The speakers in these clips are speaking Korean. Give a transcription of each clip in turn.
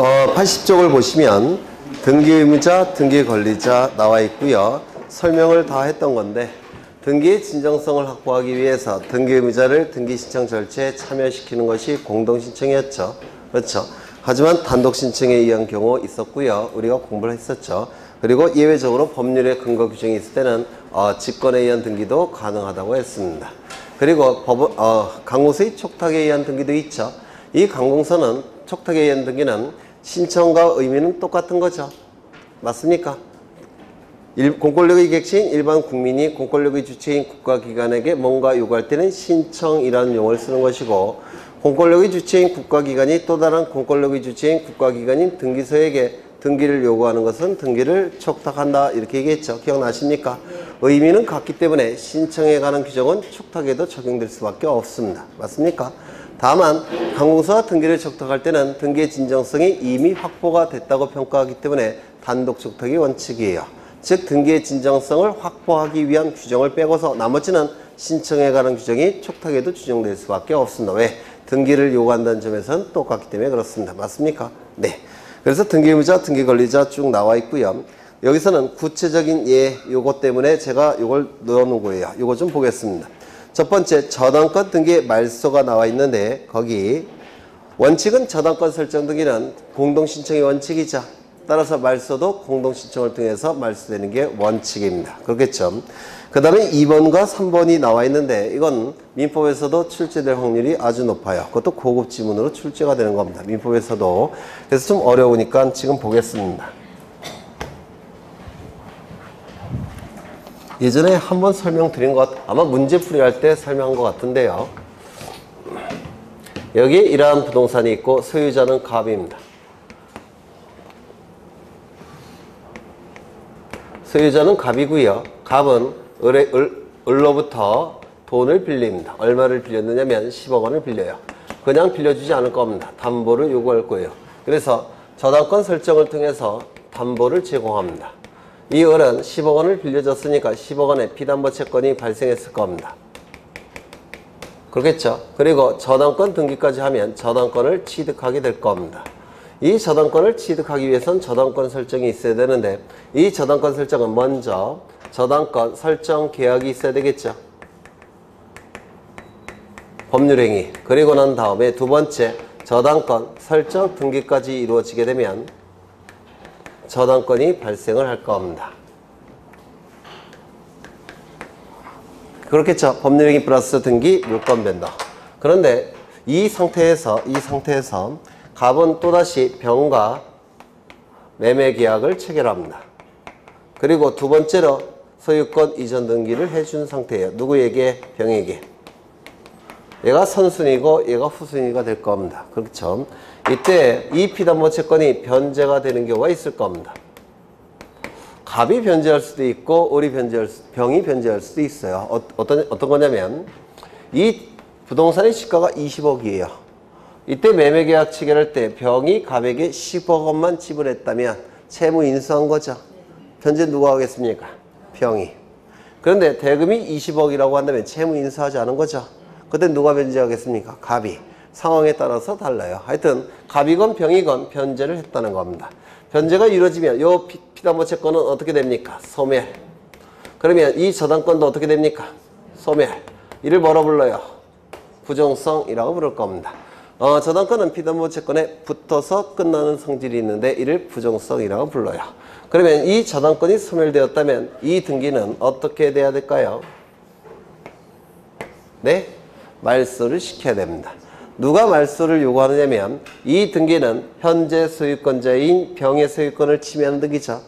80쪽을 보시면 등기의무자, 등기권리자 나와 있고요. 설명을 다 했던 건데 등기의 진정성을 확보하기 위해서 등기의무자를 등기신청 절차에 참여시키는 것이 공동신청이었죠. 그렇죠. 하지만 단독신청에 의한 경우 있었고요. 우리가 공부를 했었죠. 그리고 예외적으로 법률의 근거 규정이 있을 때는 직권에 의한 등기도 가능하다고 했습니다. 그리고 강공서의 촉탁에 의한 등기도 있죠. 이 강공서는 촉탁에 의한 등기는 신청과 의미는 똑같은 거죠. 맞습니까? 공권력의 객체인 일반 국민이 공권력의 주체인 국가기관에게 뭔가 요구할 때는 신청이라는 용어를 쓰는 것이고, 공권력의 주체인 국가기관이 또 다른 공권력의 주체인 국가기관인 등기소에게 등기를 요구하는 것은 등기를 촉탁한다, 이렇게 얘기했죠. 기억나십니까? 의미는 같기 때문에 신청에 관한 규정은 촉탁에도 적용될 수밖에 없습니다. 맞습니까? 다만 강공서와 등기를 촉탁할 때는 등기의 진정성이 이미 확보가 됐다고 평가하기 때문에 단독 촉탁이 원칙이에요. 즉 등기의 진정성을 확보하기 위한 규정을 빼고서 나머지는 신청에 관한 규정이 촉탁에도 규정될 수밖에 없습니다. 왜? 등기를 요구한다는 점에서는 똑같기 때문에 그렇습니다. 맞습니까? 네. 그래서 등기의무자, 등기권리자 쭉 나와 있고요. 여기서는 구체적인 요거 때문에 제가 요걸 넣어놓은 거예요. 요거 좀 보겠습니다. 첫 번째, 저당권 등기의 말소가 나와 있는데, 거기 원칙은 저당권 설정 등기는 공동신청의 원칙이죠. 따라서 말소도 공동신청을 통해서 말소되는 게 원칙입니다. 그렇겠죠. 그 다음에 2번과 3번이 나와 있는데, 이건 민법에서도 출제될 확률이 아주 높아요. 그것도 고급 지문으로 출제가 되는 겁니다. 민법에서도. 그래서 좀 어려우니까 지금 보겠습니다. 예전에 한번 설명드린 것, 아마 문제풀이 할 때 설명한 것 같은데요. 여기에 이러한 부동산이 있고 소유자는 갑입니다. 소유자는 갑이고요. 갑은 을로부터 돈을 빌립니다. 얼마를 빌렸느냐면 10억 원을 빌려요. 그냥 빌려주지 않을 겁니다. 담보를 요구할 거예요. 그래서 저당권 설정을 통해서 담보를 제공합니다. 이 을은 10억 원을 빌려줬으니까 10억 원의 피담보 채권이 발생했을 겁니다. 그렇겠죠? 그리고 저당권 등기까지 하면 저당권을 취득하게 될 겁니다. 이 저당권을 취득하기 위해서는 저당권 설정이 있어야 되는데, 이 저당권 설정은 먼저 저당권 설정 계약이 있어야 되겠죠. 법률행위. 그리고 난 다음에 두 번째, 저당권 설정 등기까지 이루어지게 되면 저당권이 발생을 할 겁니다. 그렇겠죠. 법률행위 플러스 등기, 물권 변동. 그런데 이 상태에서 갑은 또다시 병과 매매 계약을 체결합니다. 그리고 두 번째로 소유권 이전 등기를 해준 상태예요. 누구에게? 병에게. 얘가 선순위고 얘가 후순위가 될 겁니다. 그렇죠. 이때 이 피담보 채권이 변제가 되는 경우가 있을 겁니다. 갑이 변제할 수도 있고 병이 변제할 수도 있어요. 어떤 거냐면 이 부동산의 시가가 20억이에요. 이때 매매계약 체결할 때 병이 갑에게 10억 원만 지불했다면 채무 인수한 거죠. 변제 누가 하겠습니까? 병이. 그런데 대금이 20억이라고 한다면 채무 인수하지 않은 거죠. 그때 누가 변제하겠습니까? 갑이. 상황에 따라서 달라요. 하여튼 갑이건 병이건 변제를 했다는 겁니다. 변제가 이루어지면 이 피담보 채권은 어떻게 됩니까? 소멸. 그러면 이 저당권도 어떻게 됩니까? 소멸. 이를 뭐라 불러요? 부정성이라고 부를 겁니다. 저당권은 피담보 채권에 붙어서 끝나는 성질이 있는데 이를 부정성이라고 불러요. 그러면 이 저당권이 소멸되었다면 이 등기는 어떻게 돼야 될까요? 네? 말소를 시켜야 됩니다. 누가 말소를 요구하느냐면 이 등기는 현재 소유권자인 병의 소유권을 침해하는 등기죠.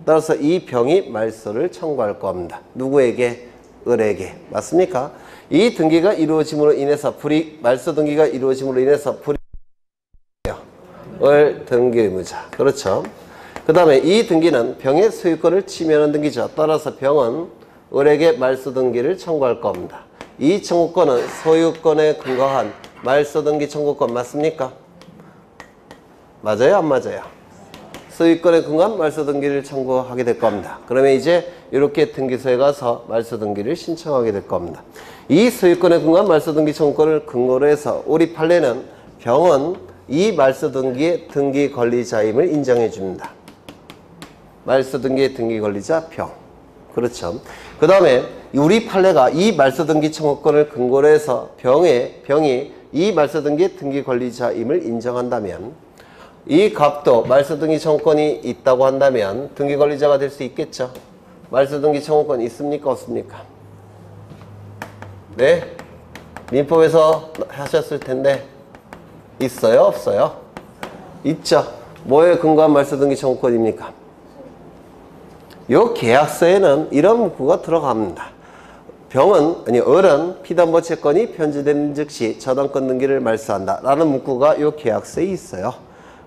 따라서 이 병이 말소를 청구할 겁니다. 누구에게? 을에게. 맞습니까? 이 등기가 이루어짐으로 인해서 말소 등기가 이루어짐으로 인해서 을 등기의무자. 그렇죠. 그 다음에 이 등기는 병의 소유권을 침해하는 등기죠. 따라서 병은 을에게 말소 등기를 청구할 겁니다. 이 청구권은 소유권에 근거한 말소 등기 청구권 맞습니까? 맞아요? 안 맞아요? 소유권에 근거한 말소 등기를 청구하게 될 겁니다. 그러면 이제 이렇게 등기소에 가서 말소 등기를 신청하게 될 겁니다. 이 소유권에 근거한 말소 등기 청구권을 근거로 해서 우리 판례는 병은 이 말소 등기의 등기 권리자임을 인정해 줍니다. 말소 등기의 등기 권리자 병. 그렇죠. 그 다음에 우리 판례가 이 말소 등기 청구권을 근거로 해서 병이 이 말소 등기의 등기 권리자임을 인정한다면 이 갑도 말소 등기 청구권이 있다고 한다면 등기 권리자가 될 수 있겠죠. 말소 등기 청구권 있습니까? 없습니까? 네? 민법에서 하셨을 텐데 있어요? 없어요? 있죠. 뭐에 근거한 말소 등기 청구권입니까? 요 계약서에는 이런 문구가 들어갑니다. 을은 피담보 채권이 편지된 즉시 저당권 등기를 말소한다 라는 문구가 요 계약서에 있어요.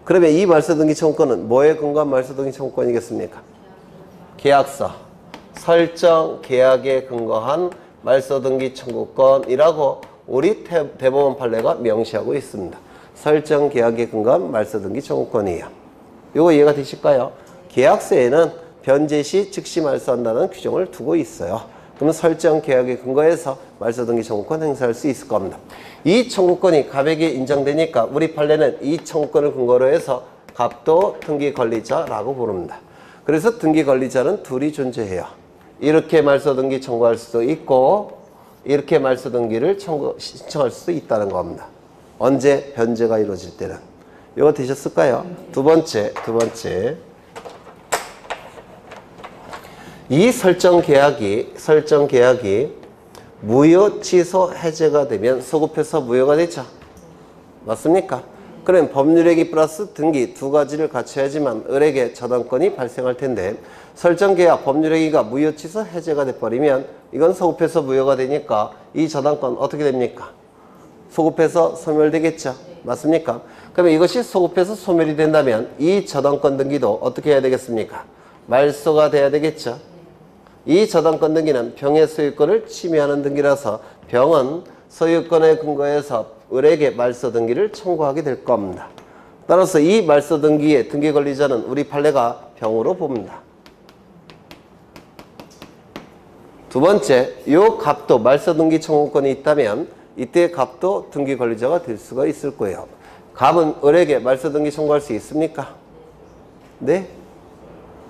그러면 이 말소 등기 청구권은 뭐에 근거한 말소 등기 청구권이겠습니까? 계약서, 설정 계약에 근거한 말소 등기 청구권이라고 우리 대법원 판례가 명시하고 있습니다. 설정 계약에 근거한 말소 등기 청구권이에요. 요거 이해가 되실까요? 계약서에는 변제 시 즉시 말소한다는 규정을 두고 있어요. 그러면 설정 계약에 근거해서 말소 등기 청구권 행사할 수 있을 겁니다. 이 청구권이 갑에게 인정되니까 우리 판례는 이 청구권을 근거로 해서 갑도 등기 권리자라고 부릅니다. 그래서 등기 권리자는 둘이 존재해요. 이렇게 말소 등기 청구할 수도 있고 이렇게 말소 등기를 신청할 수도 있다는 겁니다. 언제? 변제가 이루어질 때는. 이거 되셨을까요? 두 번째. 이 설정 계약이 무효 취소 해제가 되면 소급해서 무효가 되죠. 맞습니까? 그럼 법률행위 플러스 등기 두 가지를 갖춰야지만 을에게 저당권이 발생할 텐데 설정 계약 법률행위가 무효 취소 해제가 돼버리면 이건 소급해서 무효가 되니까 이 저당권 어떻게 됩니까? 소급해서 소멸되겠죠. 맞습니까? 그러면 이것이 소급해서 소멸이 된다면 이 저당권 등기도 어떻게 해야 되겠습니까? 말소가 돼야 되겠죠. 이 저당권 등기는 병의 소유권을 침해하는 등기라서 병은 소유권에 근거해서 을에게 말소 등기를 청구하게 될 겁니다. 따라서 이 말소 등기의 등기 권리자는 우리 판례가 병으로 봅니다. 두 번째, 요 갑도 말소 등기 청구권이 있다면 이때 갑도 등기 권리자가 될 수가 있을 거예요. 갑은 을에게 말소 등기 청구할 수 있습니까? 네?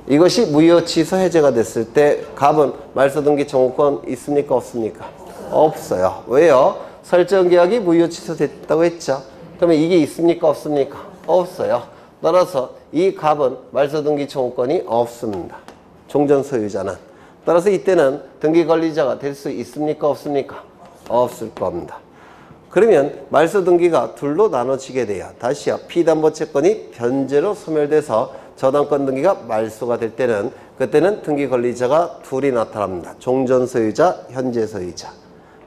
이것이 무효 취소 해제가 됐을 때 갑은 말소 등기 청구권 있습니까? 없습니까? 없어요. 왜요? 설정 계약이 무효 취소됐다고 했죠. 그러면 이게 있습니까? 없습니까? 없어요. 따라서 이 갑은 말소 등기 청구권이 없습니다. 종전 소유자는. 따라서 이때는 등기 권리자가 될 수 있습니까? 없습니까? 없을 겁니다. 그러면 말소 등기가 둘로 나눠지게 돼요. 다시요. 피담보 채권이 변제로 소멸돼서 저당권 등기가 말소가 될 때는 그때는 등기 권리자가 둘이 나타납니다. 종전 소유자, 현재 소유자.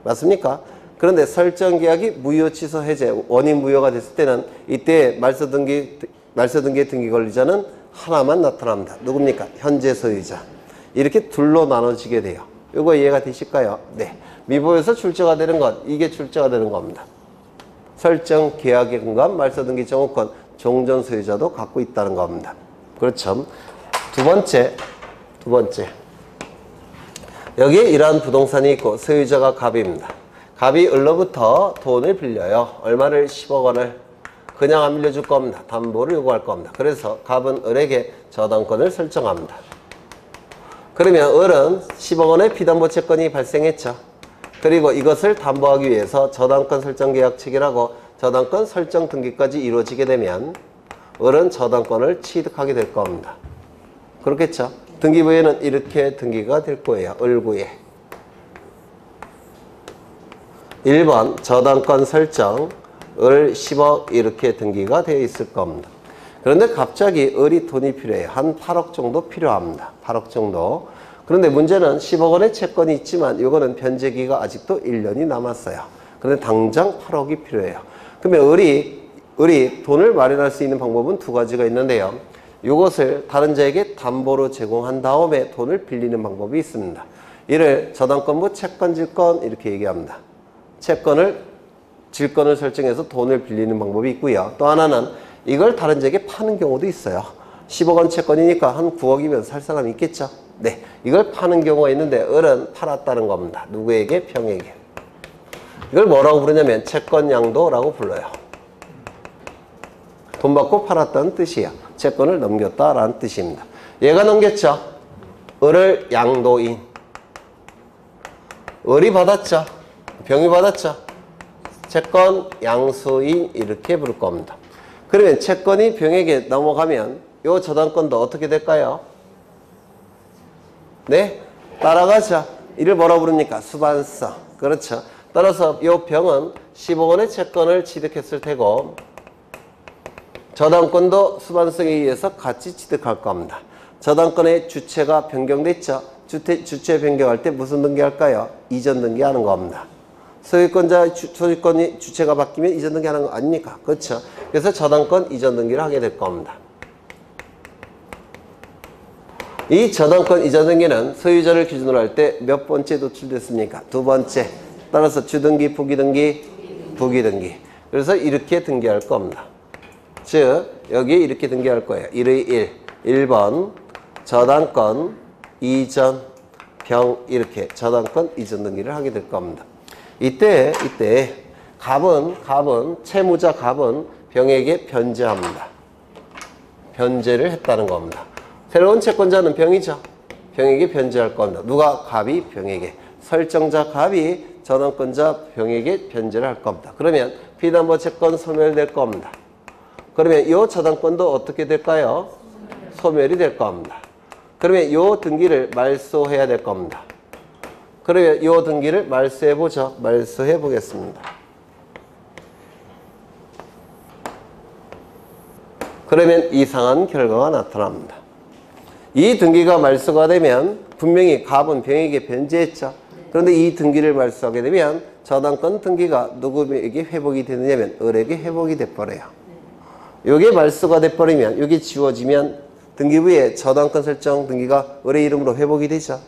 맞습니까? 그런데 설정 계약이 무효 취소 해제, 원인 무효가 됐을 때는 이때 말소 등기의 등기 권리자는 하나만 나타납니다. 누굽니까? 현재 소유자. 이렇게 둘로 나눠지게 돼요. 이거 이해가 되실까요? 네. 미법에서 출제가 되는 것, 이게 출제가 되는 겁니다. 설정 계약에 근거한 말소 등기 청구권, 종전 소유자도 갖고 있다는 겁니다. 그렇죠. 두 번째. 여기에 이러한 부동산이 있고 소유자가 갑입니다. 갑이 을로부터 돈을 빌려요. 얼마를? 10억 원을. 그냥 안 빌려줄 겁니다. 담보를 요구할 겁니다. 그래서 갑은 을에게 저당권을 설정합니다. 그러면 을은 10억 원의 피담보 채권이 발생했죠. 그리고 이것을 담보하기 위해서 저당권 설정 계약 체결하고 저당권 설정 등기까지 이루어지게 되면 을은 저당권을 취득하게 될 겁니다. 그렇겠죠? 등기부에는 이렇게 등기가 될 거예요. 을구에. 1번 저당권 설정 을 10억 이렇게 등기가 되어 있을 겁니다. 그런데 갑자기 을이 돈이 필요해요. 한 8억 정도 필요합니다. 8억 정도. 그런데 문제는 10억 원의 채권이 있지만 이거는 변제기가 아직도 1년이 남았어요. 그런데 당장 8억이 필요해요. 그러면 을이 돈을 마련할 수 있는 방법은 두 가지가 있는데요. 이것을 다른 자에게 담보로 제공한 다음에 돈을 빌리는 방법이 있습니다. 이를 저당권부 채권질권 이렇게 얘기합니다. 질권을 설정해서 돈을 빌리는 방법이 있고요. 또 하나는 이걸 다른 자에게 파는 경우도 있어요. 10억 원 채권이니까 한 9억이면 살 사람이 있겠죠. 네, 이걸 파는 경우가 있는데 을은 팔았다는 겁니다. 누구에게? 병에게. 이걸 뭐라고 부르냐면 채권양도라고 불러요. 돈 받고 팔았다는 뜻이에요. 채권을 넘겼다라는 뜻입니다. 얘가 넘겼죠. 을을 양도인. 을이 받았죠. 병이 받았죠. 채권 양수인 이렇게 부를 겁니다. 그러면 채권이 병에게 넘어가면 요 저당권도 어떻게 될까요? 네? 따라가죠. 이를 뭐라 부릅니까? 수반성. 그렇죠. 따라서 요 병은 10억 원의 채권을 취득했을 테고 저당권도 수반성에 의해서 같이 취득할 겁니다. 저당권의 주체가 변경됐죠. 주체 변경할 때 무슨 등기할까요? 이전 등기하는 겁니다. 소유권이 주체가 바뀌면 이전 등기하는 거 아닙니까? 그렇죠. 그래서 저당권 이전 등기를 하게 될 겁니다. 이 저당권 이전 등기는 소유자를 기준으로 할 때 몇 번째 노출됐습니까? 두 번째. 따라서 주등기, 부기등기, 부기등기. 그래서 이렇게 등기할 겁니다. 즉 여기에 이렇게 등기할 거예요. 1의 1. 1번 저당권 이전 병 이렇게 저당권 이전 등기를 하게 될 겁니다. 이때 갑은 채무자 갑은 병에게 변제합니다. 변제를 했다는 겁니다. 새로운 채권자는 병이죠. 병에게 변제할 겁니다. 누가? 갑이 병에게. 설정자 갑이 저당권자 병에게 변제를 할 겁니다. 그러면 피담보 채권 소멸될 겁니다. 그러면 이 저당권도 어떻게 될까요? 소멸이 될 겁니다. 그러면 이 등기를 말소해야 될 겁니다. 그러면 이 등기를 말소해 보죠. 말소해 보겠습니다. 그러면 이상한 결과가 나타납니다. 이 등기가 말소가 되면 분명히 갑은 병에게 변제했죠. 그런데 이 등기를 말소하게 되면 저당권 등기가 누구에게 회복이 되느냐면 을에게 회복이 돼버려요. 이게 말소가 돼버리면 이게 지워지면 등기부에 저당권 설정 등기가 을의 이름으로 회복이 되죠.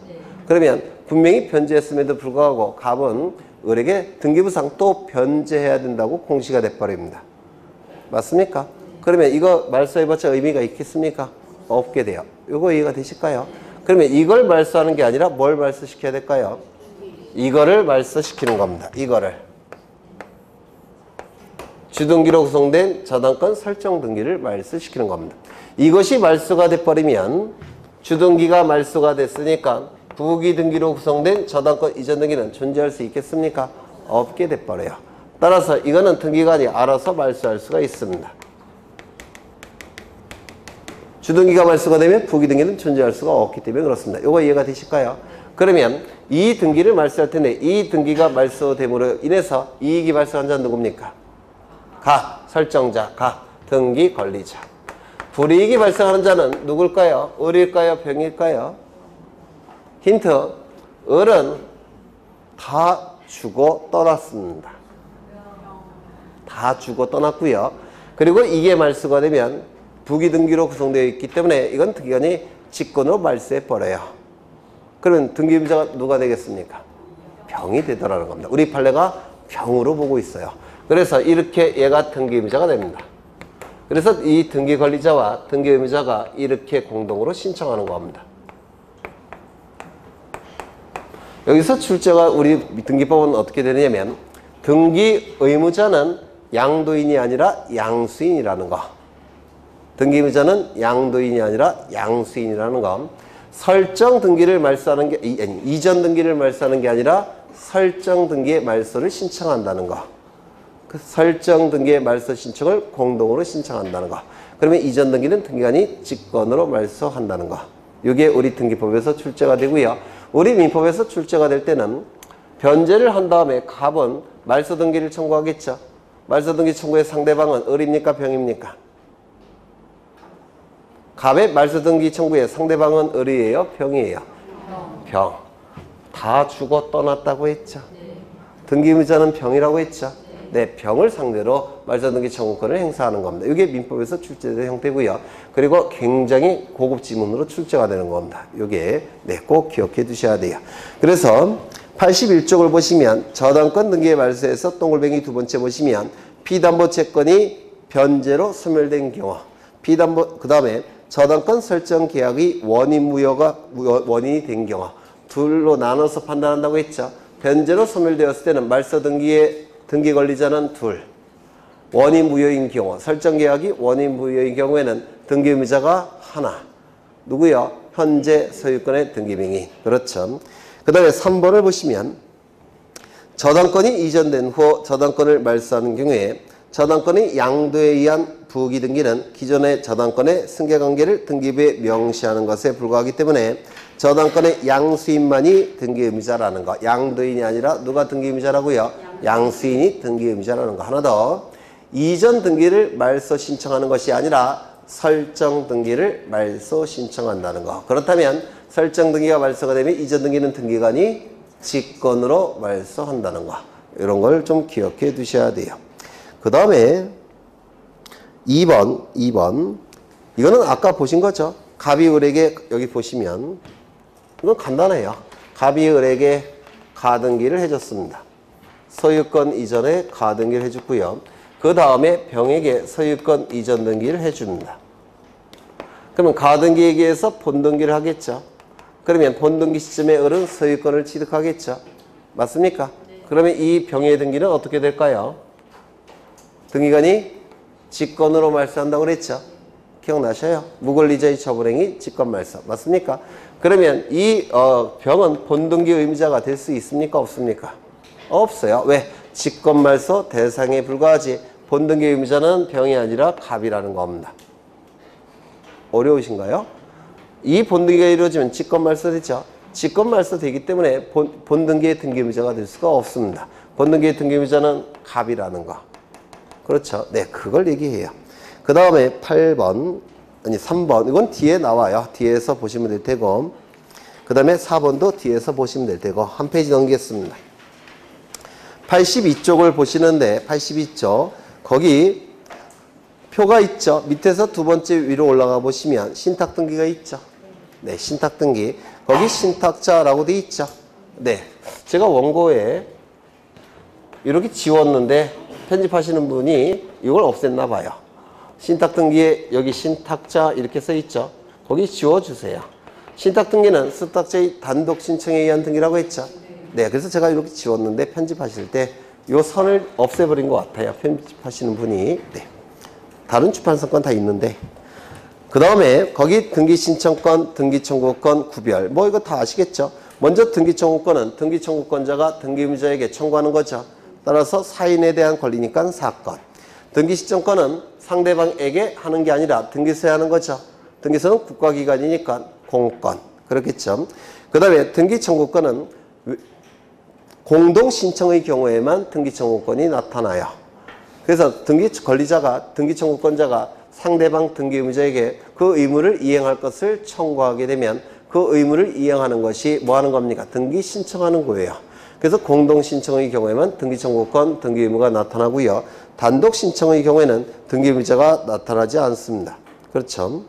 그러면 분명히 변제했음에도 불구하고 갑은 을에게 등기부상 또 변제해야 된다고 공시가 돼버립니다. 맞습니까? 그러면 이거 말소해봤자 의미가 있겠습니까? 없게 돼요. 이거 이해가 되실까요? 그러면 이걸 말소하는 게 아니라 뭘 말소시켜야 될까요? 이거를 말소시키는 겁니다. 이거를. 주등기로 구성된 저당권 설정 등기를 말소시키는 겁니다. 이것이 말소가 돼버리면 주등기가 말소가 됐으니까 부기등기로 구성된 저당권 이전 등기는 존재할 수 있겠습니까? 없게 돼버려요. 따라서 이거는 등기관이 알아서 말소할 수가 있습니다. 주등기가 말소가 되면 부기등기는 존재할 수가 없기 때문에 그렇습니다. 이거 이해가 되실까요? 그러면 이 등기를 말소할 텐데 이 등기가 말소됨으로 인해서 이익이 발생한 자는 누굽니까? 설정자, 등기 권리자. 불이익이 발생하는 자는 누굴까요? 을일까요? 병일까요? 힌트, 을은 다 주고 떠났습니다. 다 주고 떠났고요. 그리고 이게 말소가 되면 부기등기로 구성되어 있기 때문에 이건 등기관이 직권으로 말소해버려요. 그러면 등기임자가 누가 되겠습니까? 병이 되더라는 겁니다. 우리 판례가 병으로 보고 있어요. 그래서 이렇게 얘가 등기임자가 됩니다. 그래서 이 등기관리자와 등기의무자가 이렇게 공동으로 신청하는 겁니다. 여기서 출제가 우리 등기법은 어떻게 되느냐면 등기의무자는 양도인이 아니라 양수인이라는 거. 등기의무자는 양도인이 아니라 양수인이라는 거. 설정 등기를 말소하는 게 이전 등기를 말소하는 게 아니라 설정 등기의 말소를 신청한다는 거. 그 설정 등기의 말소 신청을 공동으로 신청한다는 거. 그러면 이전 등기는 등기관이 직권으로 말소한다는 거. 이게 우리 등기법에서 출제가 되고요. 우리 민법에서 출제가 될 때는 변제를 한 다음에 갑은 말소 등기를 청구하겠죠. 말소 등기 청구의 상대방은 을입니까? 병입니까? 갑의 말소 등기 청구의 상대방은 을이에요? 병이에요? 병. 다 주고 떠났다고 했죠. 등기의무자는 병이라고 했죠. 네, 병을 상대로 말소 등기 청구권을 행사하는 겁니다. 이게 민법에서 출제된 형태고요. 그리고 굉장히 고급 지문으로 출제가 되는 겁니다. 이게 네, 꼭 기억해 두셔야 돼요. 그래서 81쪽을 보시면 저당권 등기의 말소에서 동글뱅이 두 번째 보시면 피담보 채권이 변제로 소멸된 경우 피담보 그 다음에 저당권 설정 계약이 원인이 된 경우 둘로 나눠서 판단한다고 했죠. 변제로 소멸되었을 때는 말소 등기의 등기 권리자는 둘. 원인 무효인 경우, 설정 계약이 원인 무효인 경우에는 등기 의무자가 하나. 누구요? 현재 소유권의 등기명의. 그렇죠. 그 다음에 3번을 보시면 저당권이 이전된 후 저당권을 말소하는 경우에 저당권의 양도에 의한 부기 등기는 기존의 저당권의 승계관계를 등기부에 명시하는 것에 불과하기 때문에 저당권의 양수인만이 등기의무자라는 거. 양도인이 아니라 누가 등기의무자라고요? 양수인이 등기의무자라는 거. 하나 더. 이전 등기를 말소 신청하는 것이 아니라 설정 등기를 말소 신청한다는 거. 그렇다면 설정 등기가 말소가 되면 이전 등기는 등기관이 직권으로 말소한다는 거. 이런 걸 좀 기억해 두셔야 돼요. 그 다음에 2번. 이거는 아까 보신 거죠. 갑이 을에게 여기 보시면 이건 간단해요. 갑이 을에게 가등기를 해줬습니다. 소유권 이전에 가등기를 해줬고요. 그 다음에 병에게 소유권 이전 등기를 해줍니다. 그러면 가등기에 의해서 본등기를 하겠죠. 그러면 본등기 시점에 을은 소유권을 취득하겠죠. 맞습니까? 네. 그러면 이 병의 등기는 어떻게 될까요? 등기관이 직권으로 말소한다고 그랬죠. 기억나셔요? 무권리자의 처분행위 직권 말소. 맞습니까? 그러면 이 병은 본등기 의무자가 될 수 있습니까? 없습니까? 없어요. 왜? 직권 말소 대상에 불과하지. 본등기 의무자는 병이 아니라 갑이라는 겁니다. 어려우신가요? 이 본등기가 이루어지면 직권 말소 되죠. 직권 말소 되기 때문에 본등기의 등기 의무자가 될 수가 없습니다. 본등기의 등기 의무자는 갑이라는 거. 그렇죠. 네, 그걸 얘기해요. 그 다음에 8번, 아니 3번. 이건 뒤에 나와요. 뒤에서 보시면 될 테고. 그 다음에 4번도 뒤에서 보시면 될 테고. 한 페이지 넘기겠습니다. 82쪽을 보시는데 82쪽. 거기 표가 있죠. 밑에서 두 번째 위로 올라가 보시면 신탁등기가 있죠. 네, 신탁등기. 거기 신탁자라고 돼 있죠. 네, 제가 원고에 이렇게 지웠는데 편집하시는 분이 이걸 없앴나 봐요. 신탁등기에 여기 신탁자 이렇게 써 있죠. 거기 지워주세요. 신탁등기는 수탁자의 단독 신청에 의한 등기라고 했죠. 네, 그래서 제가 이렇게 지웠는데 편집하실 때 이 선을 없애버린 것 같아요. 편집하시는 분이. 네. 다른 출판사 건 다 있는데. 그 다음에 거기 등기신청권, 등기청구권 구별. 뭐 이거 다 아시겠죠? 먼저 등기청구권은 등기청구권자가 등기의무자에게 청구하는 거죠. 따라서 사인에 대한 권리니까 사건. 등기신청권은 상대방에게 하는 게 아니라 등기소에 하는 거죠. 등기소는 국가기관이니까 공권. 그렇겠죠. 그 다음에 등기청구권은 공동신청의 경우에만 등기청구권이 나타나요. 그래서 등기청구권자가 상대방 등기의무자에게 그 의무를 이행할 것을 청구하게 되면 그 의무를 이행하는 것이 뭐 하는 겁니까? 등기신청하는 거예요. 그래서 공동신청의 경우에만 등기청구권, 등기의무가 나타나고요. 단독신청의 경우에는 등기의무자가 나타나지 않습니다. 그렇죠?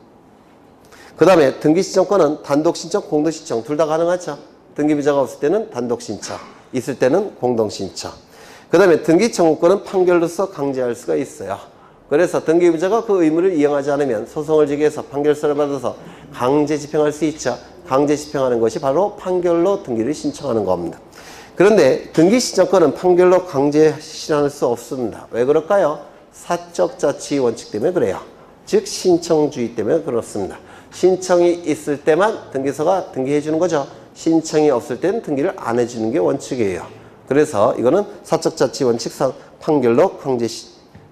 그 다음에 등기신청권은 단독신청, 공동신청 둘 다 가능하죠. 등기의무자가 없을 때는 단독신청, 있을 때는 공동신청. 그 다음에 등기청구권은 판결로서 강제할 수가 있어요. 그래서 등기의무자가 그 의무를 이행하지 않으면 소송을 제기해서 판결서를 받아서 강제 집행할 수 있죠. 강제 집행하는 것이 바로 판결로 등기를 신청하는 겁니다. 그런데 등기신청권은 판결로 강제 실현할 수 없습니다. 왜 그럴까요? 사적 자치 원칙 때문에 그래요. 즉 신청주의 때문에 그렇습니다. 신청이 있을 때만 등기소가 등기해 주는 거죠. 신청이 없을 때는 등기를 안 해주는 게 원칙이에요. 그래서 이거는 사적 자치 원칙상 판결로 강제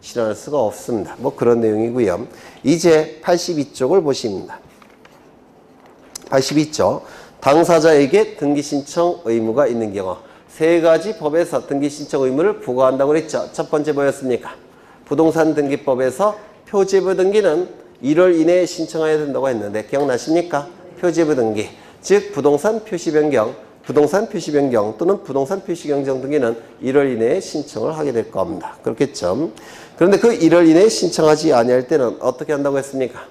실현할 수가 없습니다. 뭐 그런 내용이고요. 이제 82쪽을 보십니다. 82쪽. 당사자에게 등기신청 의무가 있는 경우 세 가지 법에서 등기신청 의무를 부과한다고 그랬죠. 첫 번째 뭐였습니까? 부동산 등기법에서 표제부 등기는 1월 이내에 신청해야 된다고 했는데 기억나십니까? 표제부 등기. 즉 부동산 표시 변경 또는 부동산 표시 경정 등기는 1월 이내에 신청을 하게 될 겁니다. 그렇겠죠? 그런데 그 1월 이내에 신청하지 아니할 때는 어떻게 한다고 했습니까?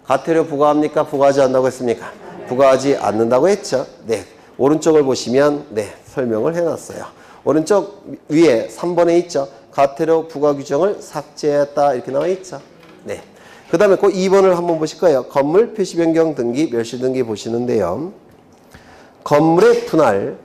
과태료 부과합니까? 부과하지 않는다고 했습니까? 부과하지 않는다고 했죠. 네, 오른쪽을 보시면 네, 설명을 해놨어요. 오른쪽 위에 3번에 있죠. 과태료 부과 규정을 삭제했다 이렇게 나와 있죠. 네. 그 다음에 그 2번을 한번 보실 거예요. 건물 표시 변경 등기, 멸실 등기 보시는데요. 건물의 분할은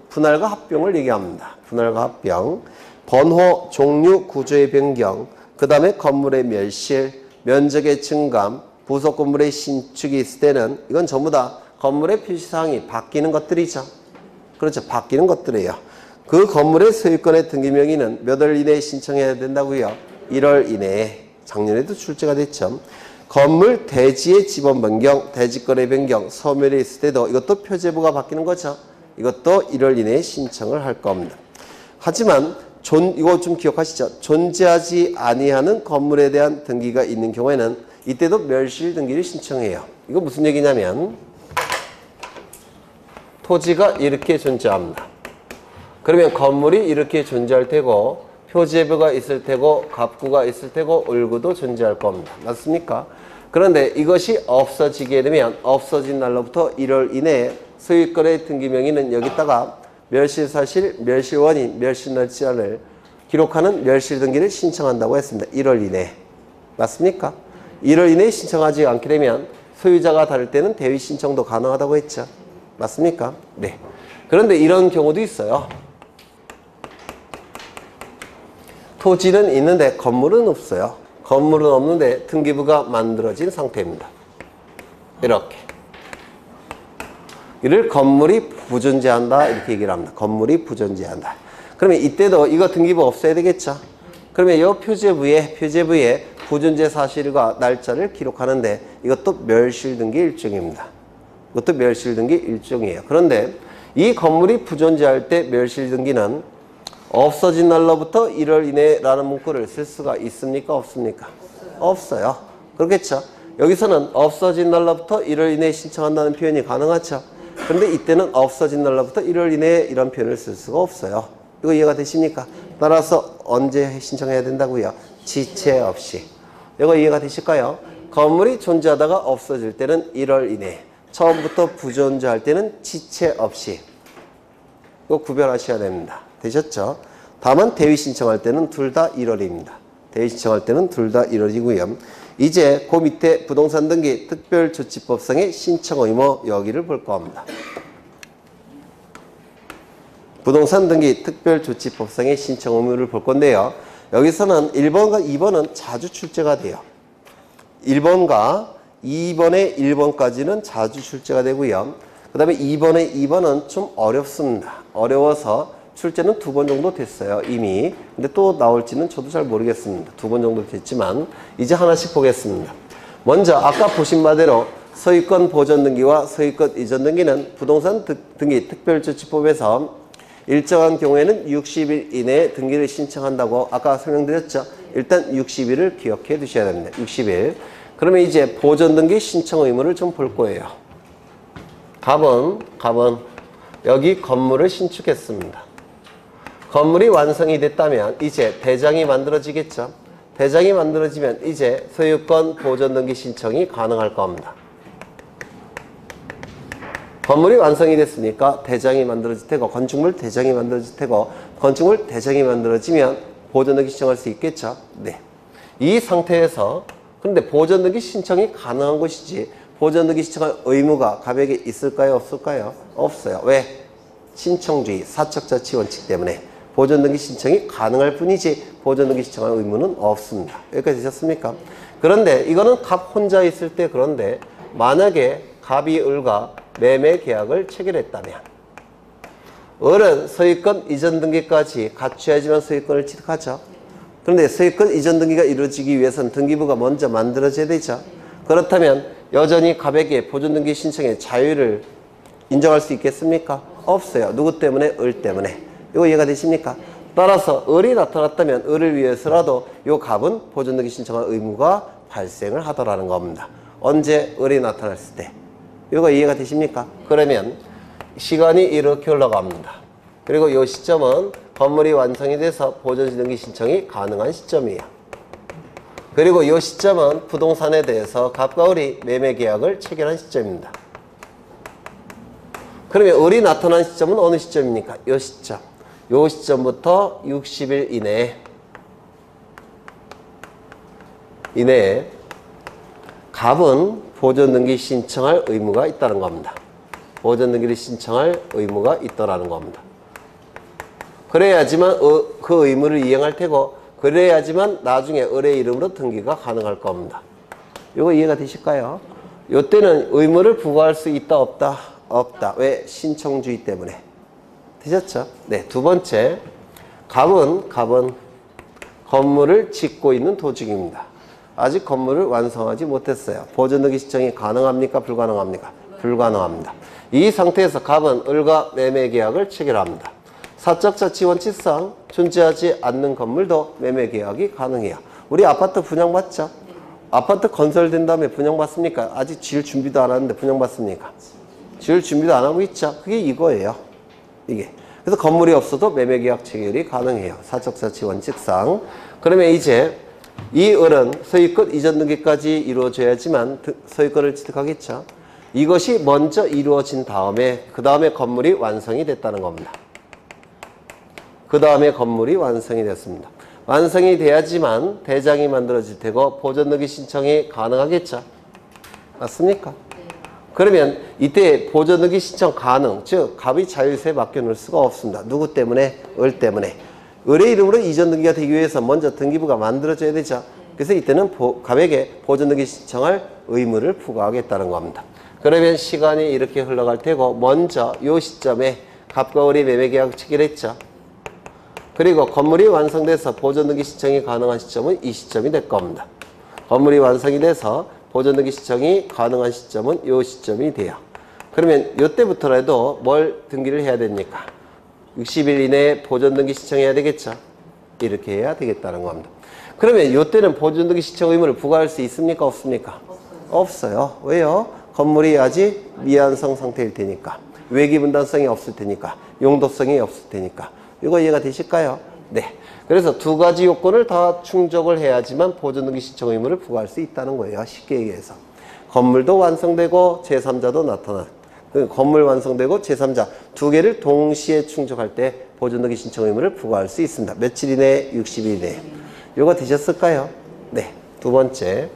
분할과 합병을 얘기합니다. 분할과 합병. 번호, 종류, 구조의 변경, 그 다음에 건물의 멸실, 면적의 증감, 부속 건물의 신축이 있을 때는 이건 전부 다 건물의 표시사항이 바뀌는 것들이죠. 그렇죠. 바뀌는 것들이에요. 그 건물의 소유권의 등기 명의는 몇 월 이내에 신청해야 된다고요? 1월 이내에. 작년에도 출제가 됐죠. 건물 대지의 지번 변경, 대지권의 변경, 소멸이 있을 때도 이것도 표제부가 바뀌는 거죠. 이것도 1월 이내에 신청을 할 겁니다. 하지만 이거 좀 기억하시죠? 존재하지 아니하는 건물에 대한 등기가 있는 경우에는 이때도 멸실 등기를 신청해요. 이거 무슨 얘기냐면 토지가 이렇게 존재합니다. 그러면 건물이 이렇게 존재할 테고 표제부가 있을 테고 갑구가 있을 테고 을구도 존재할 겁니다. 맞습니까? 그런데 이것이 없어지게 되면 없어진 날로부터 1월 이내에 소유권의 등기 명의는 여기다가 멸실사실, 멸실원인, 멸실날짜를 기록하는 멸실 등기를 신청한다고 했습니다. 1월 이내에. 맞습니까? 1월 이내에 신청하지 않게 되면 소유자가 다를 때는 대위 신청도 가능하다고 했죠. 맞습니까? 네. 그런데 이런 경우도 있어요. 토지는 있는데 건물은 없어요. 건물은 없는데 등기부가 만들어진 상태입니다. 이렇게. 이를 건물이 부존재한다 이렇게 얘기를 합니다. 건물이 부존재한다. 그러면 이때도 이거 등기부 없어야 되겠죠. 그러면 이 표제부에 부존재 사실과 날짜를 기록하는데 이것도 멸실 등기 일종입니다. 이것도 멸실 등기 일종이에요. 그런데 이 건물이 부존재할 때 멸실 등기는 없어진 날로부터 1월 이내라는 문구를 쓸 수가 있습니까? 없습니까? 없어요. 그렇겠죠. 여기서는 없어진 날로부터 1월 이내에 신청한다는 표현이 가능하죠. 그런데 이때는 없어진 날로부터 1월 이내에 이런 표현을 쓸 수가 없어요. 이거 이해가 되십니까? 따라서 언제 신청해야 된다고요? 지체 없이. 이거 이해가 되실까요? 건물이 존재하다가 없어질 때는 1월 이내, 처음부터 부존재할 때는 지체 없이. 이거 구별하셔야 됩니다. 되셨죠? 다만 대위 신청할 때는 둘 다 1월입니다. 대위 신청할 때는 둘 다 1월이고요. 이제 그 밑에 부동산 등기 특별조치법상의 신청 의무 여기를 볼 겁니다. 부동산 등기 특별조치법상의 신청 의무를 볼 건데요. 여기서는 1번과 2번은 자주 출제가 돼요. 1번과 2번의 1번까지는 자주 출제가 되고요. 그 다음에 2번의 2번은 좀 어렵습니다. 어려워서 출제는 2번 정도 됐어요. 이미. 근데 또 나올지는 저도 잘 모르겠습니다. 2번 정도 됐지만 이제 하나씩 보겠습니다. 먼저 아까 보신 바대로 소유권 보존 등기와 소유권 이전 등기는 부동산 등기 특별조치법에서 일정한 경우에는 60일 이내에 등기를 신청한다고 아까 설명드렸죠. 일단 60일을 기억해 두셔야 됩니다. 60일. 그러면 이제 보존 등기 신청 의무를 좀 볼 거예요. 갑은 여기 건물을 신축했습니다. 건물이 완성이 됐다면 이제 대장이 만들어지겠죠. 대장이 만들어지면 이제 소유권 보존 등기 신청이 가능할 겁니다. 건물이 완성이 됐으니까 대장이 만들어질 테고 건축물 대장이 만들어질 테고 건축물 대장이 만들어지면 보존 등기 신청할 수 있겠죠. 네. 이 상태에서 그런데 보존 등기 신청이 가능한 것이지 보존 등기 신청할 의무가 갑에게 있을까요? 없을까요? 없어요. 왜? 신청주의, 사적자치 원칙 때문에 보존 등기 신청이 가능할 뿐이지 보존 등기 신청할 의무는 없습니다. 여기까지 되셨습니까? 그런데 이거는 갑 혼자 있을 때 그런데 만약에 갑이 을과 매매 계약을 체결했다면 을은 소유권 이전 등기까지 갖춰야지만 소유권을 취득하죠. 그런데 소유권 이전 등기가 이루어지기 위해서는 등기부가 먼저 만들어져야 되죠. 그렇다면 여전히 갑에게 보존 등기 신청의 자유를 인정할 수 있겠습니까? 없어요. 누구 때문에? 을 때문에. 이거 이해가 되십니까? 따라서 을이 나타났다면 을을 위해서라도 이 갑은 보존 등기 신청할 의무가 발생을 하더라는 겁니다. 언제? 을이 나타났을 때. 이거 이해가 되십니까? 그러면 시간이 이렇게 흘러갑니다. 그리고 이 시점은 건물이 완성이 돼서 보존 등기 신청이 가능한 시점이에요. 그리고 이 시점은 부동산에 대해서 갑과 을이 매매 계약을 체결한 시점입니다. 그러면 을이 나타난 시점은 어느 시점입니까? 이 시점. 이 시점부터 60일 이내에 갑은 보존 등기 신청할 의무가 있다는 겁니다. 보존 등기를 신청할 의무가 있다라는 겁니다. 그래야지만 그 의무를 이행할 테고, 그래야지만 나중에 을의 이름으로 등기가 가능할 겁니다. 이거 이해가 되실까요? 이때는 의무를 부과할 수 있다 없다? 없다. 왜? 신청주의 때문에. 되셨죠? 네, 두 번째, 갑은 건물을 짓고 있는 도중입니다. 아직 건물을 완성하지 못했어요. 보존등기 신청이 가능합니까? 불가능합니까? 불가능합니다. 이 상태에서 갑은 을과 매매계약을 체결합니다. 사적자치 원칙상 존재하지 않는 건물도 매매계약이 가능해요. 우리 아파트 분양받죠? 아파트 건설된 다음에 분양받습니까? 아직 지을 준비도 안 하는데 분양받습니까? 지을 준비도 안 하고 있죠? 그게 이거예요. 이게. 그래서 건물이 없어도 매매계약 체결이 가능해요. 사적자치 원칙상. 그러면 이제 이 을은 소유권 이전 등기까지 이루어져야지만 소유권을 취득하겠죠. 이것이 먼저 이루어진 다음에 그 다음에 건물이 완성이 됐다는 겁니다. 그 다음에 건물이 완성이 됐습니다. 완성이 돼야지만 대장이 만들어질 테고 보존등기 신청이 가능하겠죠. 맞습니까? 그러면 이때 보존등기 신청 가능, 즉 갑이 자율세에 맡겨놓을 수가 없습니다. 누구 때문에? 을 때문에. 을의 이름으로 이전 등기가 되기 위해서 먼저 등기부가 만들어져야 되죠. 그래서 이때는 갑에게 보존등기 신청할 의무를 부과하겠다는 겁니다. 그러면 시간이 이렇게 흘러갈 테고 먼저 이 시점에 갑과 을이 매매계약을 체결했죠. 그리고 건물이 완성돼서 보존등기 신청이 가능한 시점은 이 시점이 될 겁니다. 건물이 완성이 돼서 보존등기 신청이 가능한 시점은 이 시점이 돼요. 그러면 이때부터라도 뭘 등기를 해야 됩니까? 60일 이내에 보존등기 신청해야 되겠죠. 이렇게 해야 되겠다는 겁니다. 그러면 이때는 보존등기 신청 의무를 부과할 수 있습니까? 없습니까? 없어요. 왜요? 건물이 아직 미완성 상태일 테니까. 외기분단성이 없을 테니까. 용도성이 없을 테니까. 이거 이해가 되실까요? 네. 그래서 두 가지 요건을 다 충족을 해야지만 보존등기 신청 의무를 부과할 수 있다는 거예요. 쉽게 얘기해서. 건물도 완성되고 제3자도 나타나. 건물 완성되고 제3자 두 개를 동시에 충족할 때 보존등기 신청 의무를 부과할 수 있습니다. 며칠 이내에? 60일 이내에. 이거 되셨을까요? 네. 두 번째.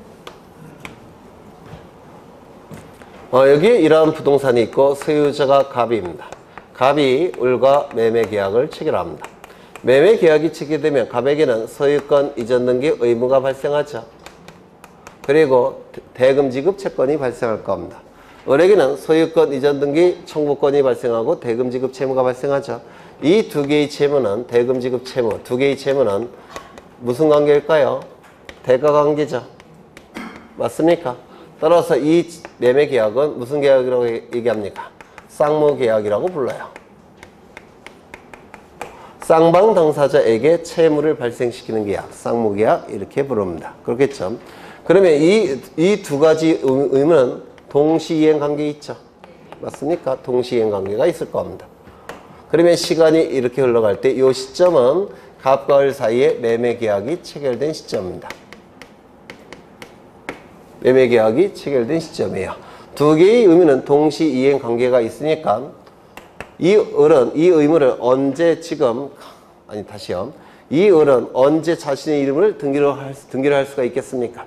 여기 이러한 부동산이 있고 소유자가 갑입니다. 갑이 을과 매매계약을 체결합니다. 매매계약이 체결되면 갑에게는 소유권 이전 등기 의무가 발생하죠. 그리고 대금 지급 채권이 발생할 겁니다. 을에게는 소유권 이전 등기 청구권이 발생하고 대금 지급 채무가 발생하죠. 이 두 개의 채무는 대금 지급 채무 두 개의 채무는 무슨 관계일까요? 대가 관계죠. 맞습니까? 따라서 이 매매계약은 무슨 계약이라고 얘기합니까? 쌍무계약이라고 불러요. 쌍방 당사자에게 채무를 발생시키는 계약, 쌍무계약 이렇게 부릅니다. 그렇겠죠? 그러면 이 두 가지 의무는 동시이행 관계 있죠? 맞습니까? 동시이행 관계가 있을 겁니다. 그러면 시간이 이렇게 흘러갈 때 이 시점은 갑과 을 사이에 매매계약이 체결된 시점입니다. 매매계약이 체결된 시점이에요. 두 개의 의무는 동시이행 관계가 있으니까 이 을은 이 의무를 언제 이 을은 언제 자신의 이름을 등기를 할 수가 있겠습니까?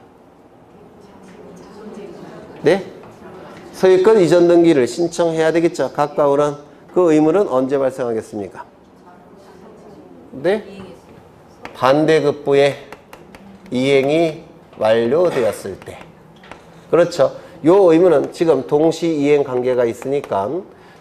네? 소유권 이전 등기를 신청해야 되겠죠. 각과 을은 그 의무는 언제 발생하겠습니까? 네? 반대급부의 이행이 완료되었을 때. 그렇죠. 요 의무는 지금 동시이행 관계가 있으니까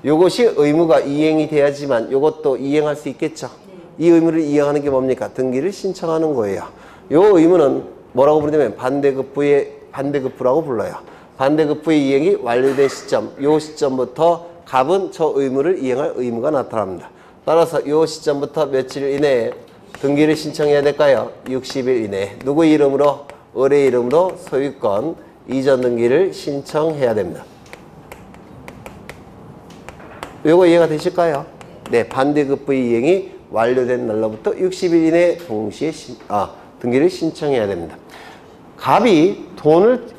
요것이 의무가 이행이 돼야지만 요것도 이행할 수 있겠죠. 이 의무를 이행하는 게 뭡니까? 등기를 신청하는 거예요. 요 의무는 뭐라고 부르냐면 반대급부라고 불러요. 반대급부의 이행이 완료된 시점, 요 시점부터 갑은 저 의무를 이행할 의무가 나타납니다. 따라서 요 시점부터 며칠 이내에 등기를 신청해야 될까요? 60일 이내에. 누구 이름으로? 을의 이름으로 소유권 이전 등기를 신청해야 됩니다. 요거 이해가 되실까요? 네, 반대급부의 이행이 완료된 날로부터 60일 이내에 동시에 등기를 신청해야 됩니다.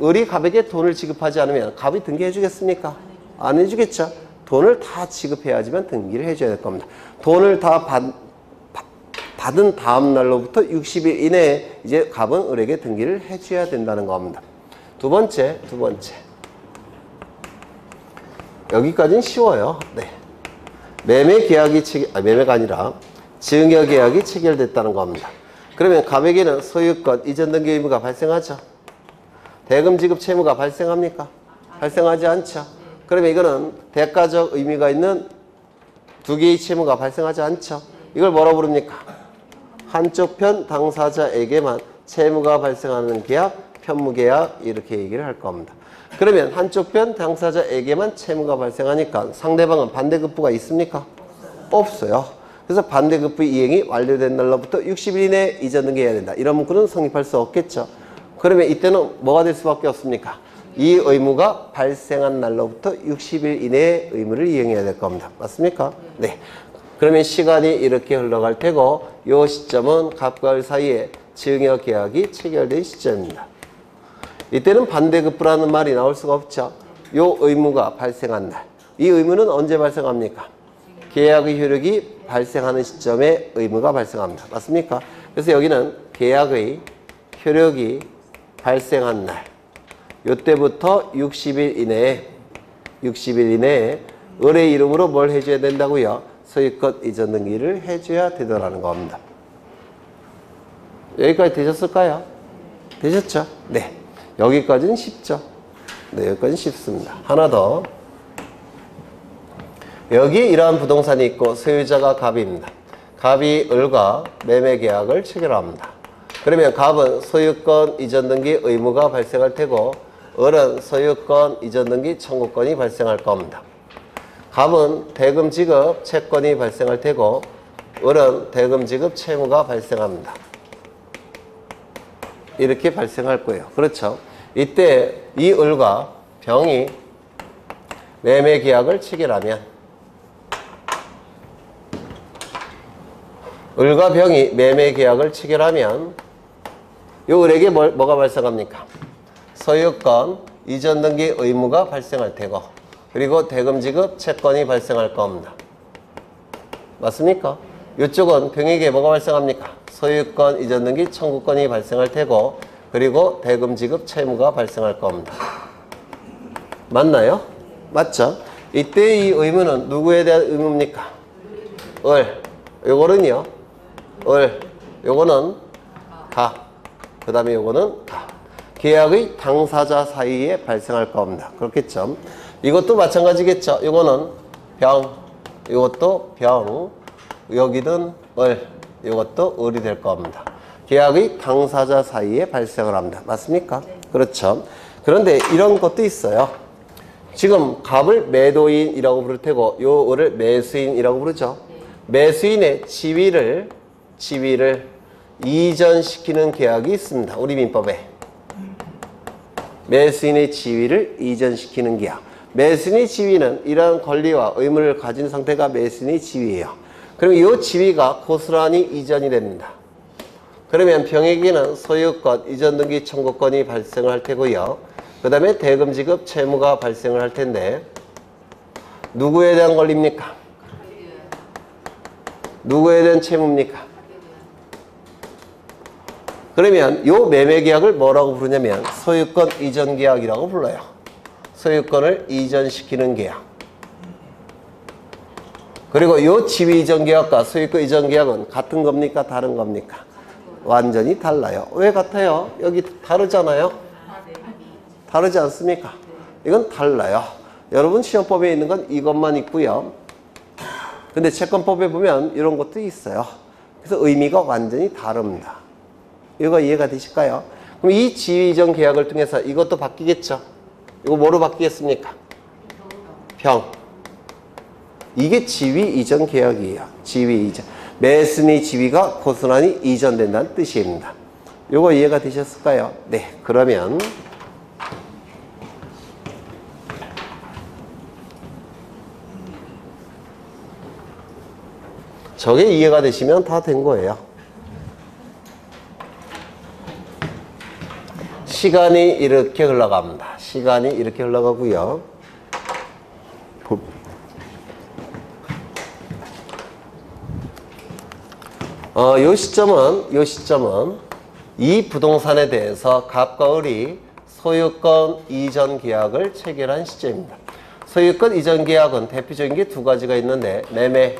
을이 갑에게 돈을 지급하지 않으면 갑이 등기해 주겠습니까? 안 해주겠죠? 돈을 다 지급해야지만 등기를 해줘야 될 겁니다. 돈을 다 받은 다음 날로부터 60일 이내에 이제 갑은 을에게 등기를 해줘야 된다는 겁니다. 두 번째. 여기까지는 쉬워요. 네. 매매가 아니라 증여 계약이 체결됐다는 겁니다. 그러면 갑에게는 소유권 이전 등기 의무가 발생하죠. 대금 지급 채무가 발생합니까? 발생하지 않죠. 그러면 이거는 대가적 의미가 있는 두 개의 채무가 발생하지 않죠. 이걸 뭐라고 부릅니까? 한쪽 편 당사자에게만 채무가 발생하는 계약, 편무계약 이렇게 얘기를 할 겁니다. 그러면 한쪽 편 당사자에게만 채무가 발생하니까 상대방은 반대급부가 있습니까? 없어요. 그래서 반대급부 이행이 완료된 날로부터 60일 이내에 이전 등기해야 된다. 이런 문구는 성립할 수 없겠죠. 그러면 이때는 뭐가 될 수밖에 없습니까? 이 의무가 발생한 날로부터 60일 이내에 의무를 이행해야 될 겁니다. 맞습니까? 네. 그러면 시간이 이렇게 흘러갈 테고 이 시점은 갑과 을 사이에 증여 계약이 체결된 시점입니다. 이때는 반대급부라는 말이 나올 수가 없죠. 이 의무가 발생한 날. 이 의무는 언제 발생합니까? 계약의 효력이 발생하는 시점에 의무가 발생합니다. 맞습니까? 그래서 여기는 계약의 효력이 발생한 날. 이때부터 60일 이내에 을의 이름으로 뭘 해줘야 된다고요? 소유권 이전 등기를 해줘야 되더라는 겁니다. 여기까지 되셨을까요? 되셨죠? 네. 여기까지는 쉽죠? 네, 여기까지는 쉽습니다. 하나 더. 여기 이러한 부동산이 있고 소유자가 갑입니다. 갑이 을과 매매 계약을 체결합니다. 그러면 갑은 소유권 이전 등기 의무가 발생할 테고 을은 소유권 이전 등기 청구권이 발생할 겁니다. 갑은 대금 지급 채권이 발생할 테고 을은 대금 지급 채무가 발생합니다. 이렇게 발생할 거예요. 그렇죠? 이때 이 을과 병이 매매 계약을 체결하면 을과 병이 매매 계약을 체결하면 이 을에게 뭐가 발생합니까? 소유권 이전 등기 의무가 발생할 테고 그리고 대금 지급 채권이 발생할 겁니다. 맞습니까? 이쪽은 병에게 뭐가 발생합니까? 소유권 이전 등기 청구권이 발생할 테고 그리고 대금 지급 채무가 발생할 겁니다. 맞나요? 맞죠? 이때 이 의무는 누구에 대한 의무입니까? 을. 요거는요. 을. 요거는 가. 그 다음에 요거는 가. 계약의 당사자 사이에 발생할 겁니다. 그렇겠죠? 이것도 마찬가지겠죠? 요거는 병. 요것도 병. 여기든 을. 요것도 을이 될 겁니다. 계약의 당사자 사이에 발생을 합니다. 맞습니까? 그렇죠. 그런데 이런 것도 있어요. 지금 갑을 매도인이라고 부를 테고 요 을을 매수인이라고 부르죠. 매수인의 지위를 이전시키는 계약이 있습니다. 우리 민법에. 매수인의 지위를 이전시키는 계약. 매수인의 지위는 이러한 권리와 의무를 가진 상태가 매수인의 지위예요. 그럼 이 지위가 고스란히 이전이 됩니다. 그러면 병에게는 소유권 이전 등기 청구권이 발생을 할 테고요. 그 다음에 대금 지급 채무가 발생을 할 텐데 누구에 대한 권리입니까? 누구에 대한 채무입니까? 그러면 이 매매 계약을 뭐라고 부르냐면 소유권 이전 계약이라고 불러요. 소유권을 이전시키는 계약. 그리고 이 지위 이전 계약과 소유권 이전 계약은 같은 겁니까? 다른 겁니까? 완전히 달라요. 왜 같아요? 여기 다르잖아요. 다르지 않습니까? 이건 달라요. 여러분 시험법에 있는 건 이것만 있고요. 근데 채권법에 보면 이런 것도 있어요. 그래서 의미가 완전히 다릅니다. 이거 이해가 되실까요? 그럼 이 지위 이전 계약을 통해서 이것도 바뀌겠죠? 이거 뭐로 바뀌겠습니까? 병. 이게 지위 이전 계약이에요. 지위 이전. 매수인의 지위가 고스란히 이전된다는 뜻입니다. 이거 이해가 되셨을까요? 네. 그러면 저게 이해가 되시면 다 된 거예요. 시간이 이렇게 흘러갑니다. 시간이 이렇게 흘러가고요. 요 시점은 이 부동산에 대해서 갑과 을이 소유권 이전 계약을 체결한 시점입니다. 소유권 이전 계약은 대표적인 게 두 가지가 있는데 매매,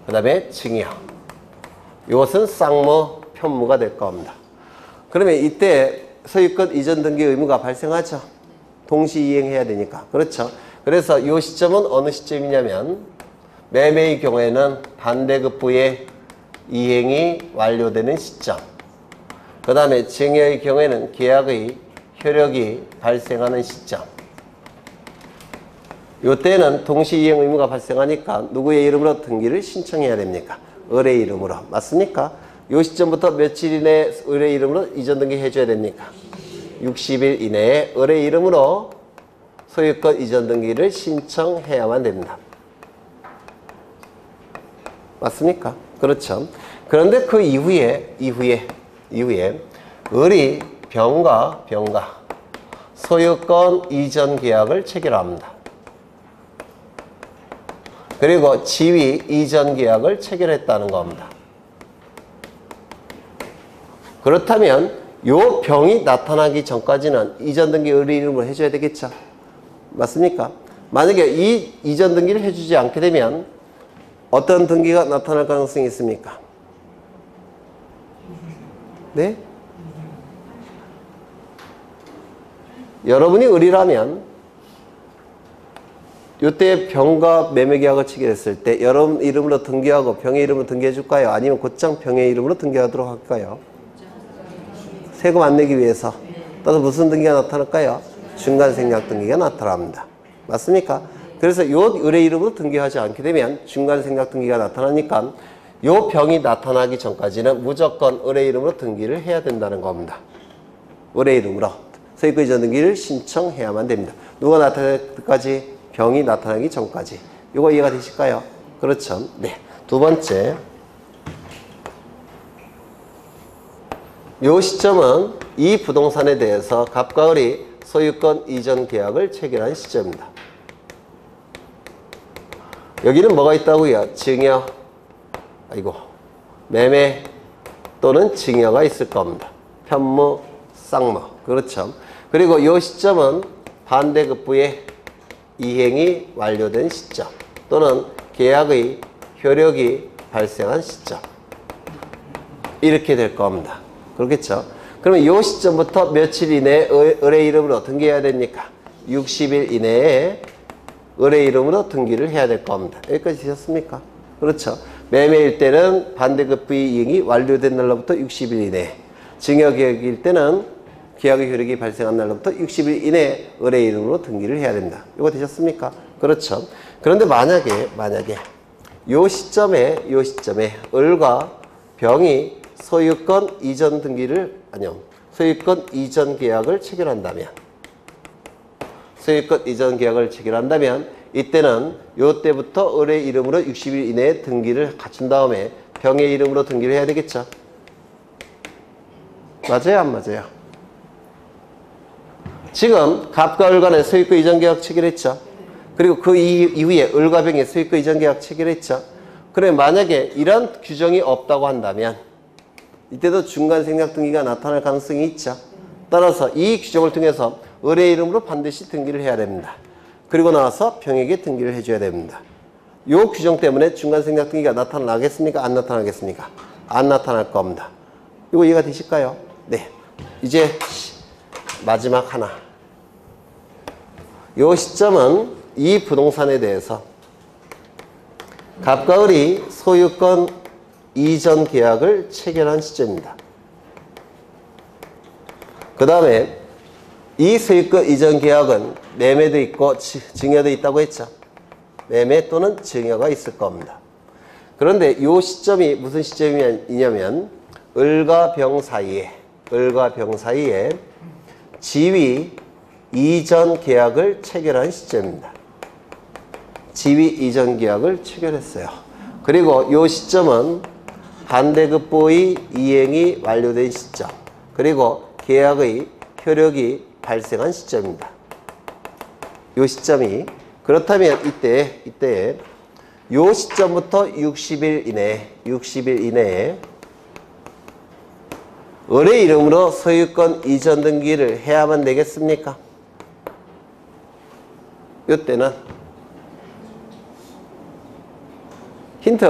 그 다음에 증여. 이것은 쌍무, 편무가 될 겁니다. 그러면 이때 소유권 이전 등기 의무가 발생하죠. 동시 이행해야 되니까. 그렇죠. 그래서 이 시점은 어느 시점이냐면 매매의 경우에는 반대급부의 이행이 완료되는 시점. 그 다음에 증여의 경우에는 계약의 효력이 발생하는 시점. 이때는 동시 이행 의무가 발생하니까 누구의 이름으로 등기를 신청해야 됩니까? 을의 이름으로. 맞습니까? 이 시점부터 며칠 이내에 을의 이름으로 이전 등기 해줘야 됩니까? 60일 이내에 을의 이름으로 소유권 이전 등기를 신청해야만 됩니다. 맞습니까? 그렇죠. 그런데 그 이후에 을이 병과 소유권 이전 계약을 체결합니다. 그리고 지위 이전 계약을 체결했다는 겁니다. 그렇다면 요 병이 나타나기 전까지는 이전 등기 을의 이름으로 해줘야 되겠죠. 맞습니까? 만약에 이 이전 등기를 해주지 않게 되면 어떤 등기가 나타날 가능성이 있습니까? 네? 여러분이 을이라면 이때 병과 매매계약을 체결했을 때 여러분 이름으로 등기하고 병의 이름으로 등기해 줄까요? 아니면 곧장 병의 이름으로 등기하도록 할까요? 세금 안 내기 위해서. 또는 무슨 등기가 나타날까요? 중간생략 등기가 나타납니다. 맞습니까? 그래서 이 을의 이름으로 등기하지 않게 되면 중간생략 등기가 나타나니까 이 병이 나타나기 전까지는 무조건 을의 이름으로 등기를 해야 된다는 겁니다. 을의 이름으로 소유권 이전 등기를 신청해야만 됩니다. 누가 나타날 때까지? 병이 나타나기 전까지. 이거 이해가 되실까요? 그렇죠. 네. 두 번째. 이 시점은 이 부동산에 대해서 갑과 을이 소유권 이전 계약을 체결한 시점입니다. 여기는 뭐가 있다고요? 증여, 매매 또는 증여가 있을 겁니다. 편무, 쌍무. 그렇죠. 그리고 이 시점은 반대급부의 이행이 완료된 시점 또는 계약의 효력이 발생한 시점. 이렇게 될 겁니다. 그렇겠죠? 그러면 이 시점부터 며칠 이내에 을의 이름으로 등기해야 됩니까? 60일 이내에 을의 이름으로 등기를 해야 될 겁니다. 여기까지 되셨습니까? 그렇죠. 매매일 때는 반대급부의 이행이 완료된 날로부터 60일 이내에, 증여계약일 때는 계약의 효력이 발생한 날로부터 60일 이내에 을의 이름으로 등기를 해야 됩니다. 이거 되셨습니까? 그렇죠. 그런데 만약에 요 시점에 을과 병이 소유권 이전 등기를 소유권 이전 계약을 체결한다면 이때는 요때부터 을의 이름으로 60일 이내에 등기를 갖춘 다음에 병의 이름으로 등기를 해야 되겠죠. 맞아요, 안 맞아요? 지금 갑과 을 간에 소유권 이전 계약 체결했죠. 그리고 그 이후에 을과 병이 소유권 이전 계약 체결했죠. 그래 만약에 이런 규정이 없다고 한다면 이때도 중간 생략 등기가 나타날 가능성이 있죠. 따라서 이 규정을 통해서 을의 이름으로 반드시 등기를 해야 됩니다. 그리고 나서 병에게 등기를 해줘야 됩니다. 이 규정 때문에 중간 생략 등기가 나타나겠습니까? 안 나타나겠습니까? 안 나타날 겁니다. 이거 이해가 되실까요? 네. 이제 마지막 하나. 이 시점은 이 부동산에 대해서 갑과 을이 소유권 이전 계약을 체결한 시점입니다. 그 다음에 이 소유권 이전 계약은 매매도 있고 증여도 있다고 했죠. 매매 또는 증여가 있을 겁니다. 그런데 이 시점이 무슨 시점이냐면 을과 병 사이에 지위 이전 계약을 체결한 시점입니다. 지위 이전 계약을 체결했어요. 그리고 이 시점은 반대급부의 이행이 완료된 시점, 그리고 계약의 효력이 발생한 시점입니다. 이 시점이. 그렇다면 이때 이 시점부터 60일 이내에 을의 이름으로 소유권 이전 등기를 해야만 되겠습니까? 이때는 힌트.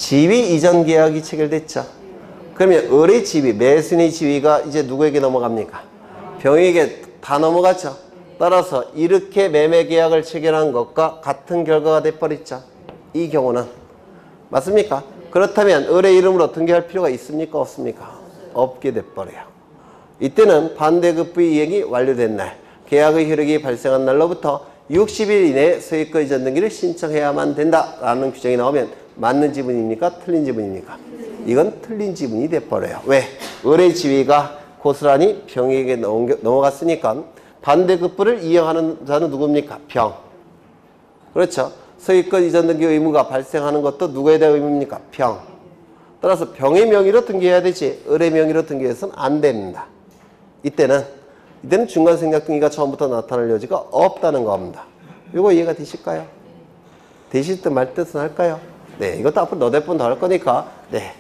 지위 이전 계약이 체결됐죠. 그러면 을의 지위, 매수인의 지위가 이제 누구에게 넘어갑니까? 병에게 다 넘어갔죠. 따라서 이렇게 매매 계약을 체결한 것과 같은 결과가 돼버렸죠. 이 경우는 맞습니까? 그렇다면 을의 이름으로 등기할 필요가 있습니까? 없습니까? 없게 돼버려요. 이때는 반대급부의 이행이 완료된 날, 계약의 효력이 발생한 날로부터 60일 이내에 소유권 이전 등기를 신청해야만 된다라는 규정이 나오면 맞는 지분입니까? 틀린 지분입니까? 이건 틀린 지분이 돼버려요. 왜? 을의 지위가 고스란히 병에게 넘어갔으니까 반대급부를 이행하는 자는 누굽니까? 병. 그렇죠? 소유권 이전 등기 의무가 발생하는 것도 누구에 대한 의무입니까? 병. 따라서 병의 명의로 등기해야 되지 을의 명의로 등기해서는 안 됩니다. 이때는 중간생략 등기가 처음부터 나타날 여지가 없다는 겁니다. 이거 이해가 되실까요? 되실 듯 말 듯은 할까요? 네, 이것도 앞으로 너댓 번 더 할 거니까 네,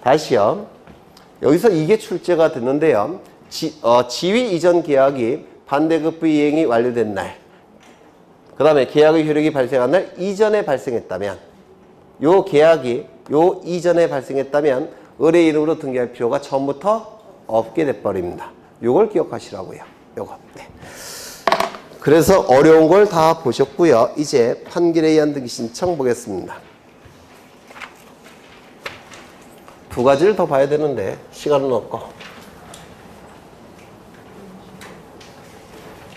다시요. 여기서 이게 출제가 됐는데요. 지위 이전 계약이 반대급부 이행이 완료된 날, 그 다음에 계약의 효력이 발생한 날 이전에 발생했다면, 요 계약이 요 이전에 발생했다면 을의 이름으로 등기할 필요가 처음부터 없게 돼버립니다. 요걸 기억하시라고요. 요거. 네. 그래서 어려운 걸 다 보셨고요. 이제 판결에 의한 등기 신청 보겠습니다. 두 가지를 더 봐야 되는데 시간은 없고,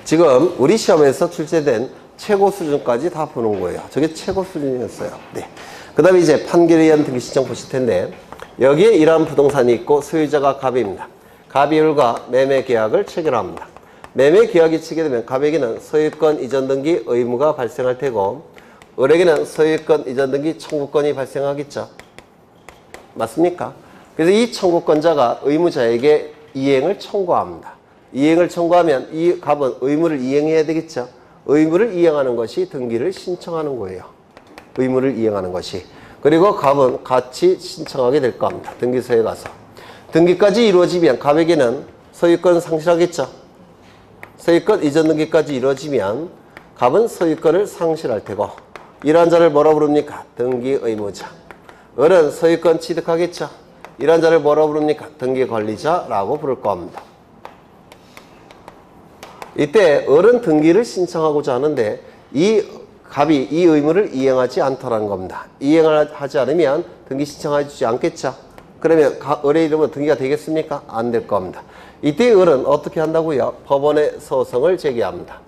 지금 우리 시험에서 출제된 최고 수준까지 다 보는 거예요. 저게 최고 수준이었어요. 네. 그 다음에 이제 판결에 의한 등기 신청 보실 텐데, 여기에 이러한 부동산이 있고 소유자가 갑입니다. 갑이 을과 매매 계약을 체결합니다. 매매 계약이 체결되면 갑에게는 소유권 이전 등기 의무가 발생할 테고, 을에게는 소유권 이전 등기 청구권이 발생하겠죠. 맞습니까? 그래서 이 청구권자가 의무자에게 이행을 청구합니다. 이행을 청구하면 이 갑은 의무를 이행해야 되겠죠. 의무를 이행하는 것이 등기를 신청하는 거예요. 의무를 이행하는 것이. 그리고 갑은 같이 신청하게 될 겁니다. 등기소에 가서. 등기까지 이루어지면 갑에게는 소유권 상실하겠죠. 소유권 이전 등기까지 이루어지면 갑은 소유권을 상실할 테고, 이러한 자를 뭐라 부릅니까? 등기 의무자. 을은 소유권 취득하겠죠. 이러한 자를 뭐라 부릅니까? 등기 권리자라고 부를 겁니다. 이때 을은 등기를 신청하고자 하는데 이 갑이 이 의무를 이행하지 않더라는 겁니다. 이행을 하지 않으면 등기 신청해주지 않겠죠. 그러면 을의 이름으로 등기가 되겠습니까? 안 될 겁니다. 이때 을은 어떻게 한다고요? 법원에 소송을 제기합니다.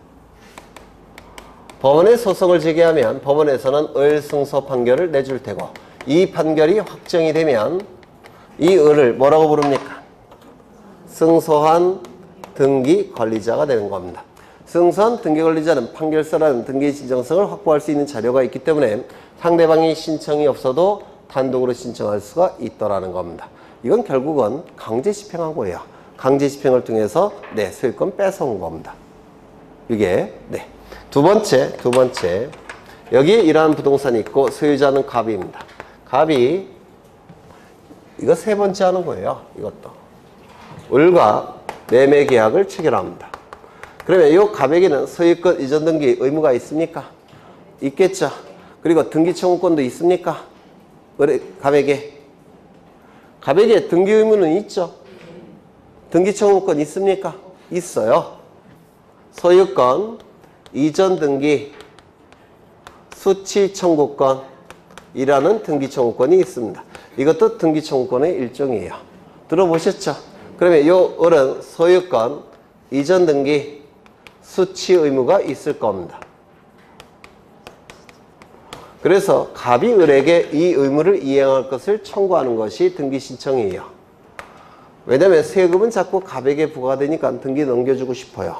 법원에 소송을 제기하면 법원에서는 을 승소 판결을 내줄 테고, 이 판결이 확정이 되면 이 을을 뭐라고 부릅니까? 승소한 등기 권리자가 되는 겁니다. 승소한 등기 권리자는 판결서라는 등기 진정성을 확보할 수 있는 자료가 있기 때문에 상대방이 신청이 없어도 단독으로 신청할 수가 있더라는 겁니다. 이건 결국은 강제 집행한 거예요. 강제 집행을 통해서 네, 소유권 뺏어온 겁니다. 이게 네. 두 번째 여기에 이러한 부동산이 있고 소유자는 갑입니다. 갑이 이거 세 번째 하는 거예요. 이것도 을과 매매 계약을 체결합니다. 그러면 이 갑에게는 소유권 이전 등기 의무가 있습니까? 있겠죠. 그리고 등기 청구권도 있습니까? 갑에게 등기 의무는 있죠. 등기 청구권 있습니까? 있어요. 소유권 이전 등기 수취 청구권이라는 등기 청구권이 있습니다. 이것도 등기 청구권의 일종이에요. 들어보셨죠? 그러면 이 을은 소유권 이전 등기 수취 의무가 있을 겁니다. 그래서 갑이 을에게 이 의무를 이행할 것을 청구하는 것이 등기 신청이에요. 왜냐하면 세금은 자꾸 갑에게 부과되니까 등기 넘겨주고 싶어요.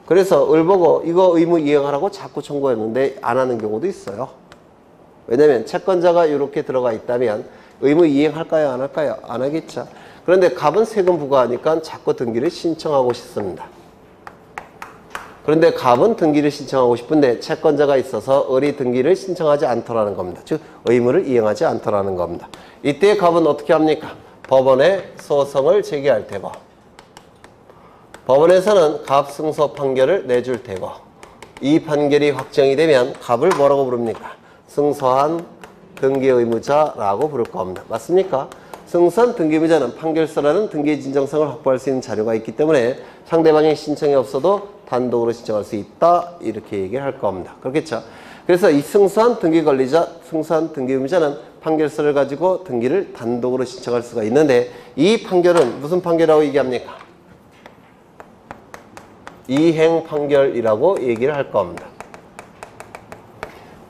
그래서 을 보고 이거 의무 이행하라고 자꾸 청구했는데 안 하는 경우도 있어요. 왜냐하면 채권자가 이렇게 들어가 있다면 의무 이행할까요? 안 할까요? 안 하겠죠. 그런데 갑은 세금 부과하니까 자꾸 등기를 신청하고 싶습니다. 그런데 갑은 등기를 신청하고 싶은데 채권자가 있어서 을이 등기를 신청하지 않더라는 겁니다. 즉 의무를 이행하지 않더라는 겁니다. 이때 갑은 어떻게 합니까? 법원에 소송을 제기할 테고, 법원에서는 갑 승소 판결을 내줄 테고, 이 판결이 확정이 되면 갑을 뭐라고 부릅니까? 승소한 등기의무자라고 부를 겁니다. 맞습니까? 승소한 등기의무자는 판결서라는 등기 진정성을 확보할 수 있는 자료가 있기 때문에 상대방의 신청이 없어도 단독으로 신청할 수 있다. 이렇게 얘기를 할 겁니다. 그렇겠죠? 그래서 이 승소한 등기권리자, 승소한 등기의무자는 판결서를 가지고 등기를 단독으로 신청할 수가 있는데 이 판결은 무슨 판결이라고 얘기합니까? 이행 판결이라고 얘기를 할 겁니다.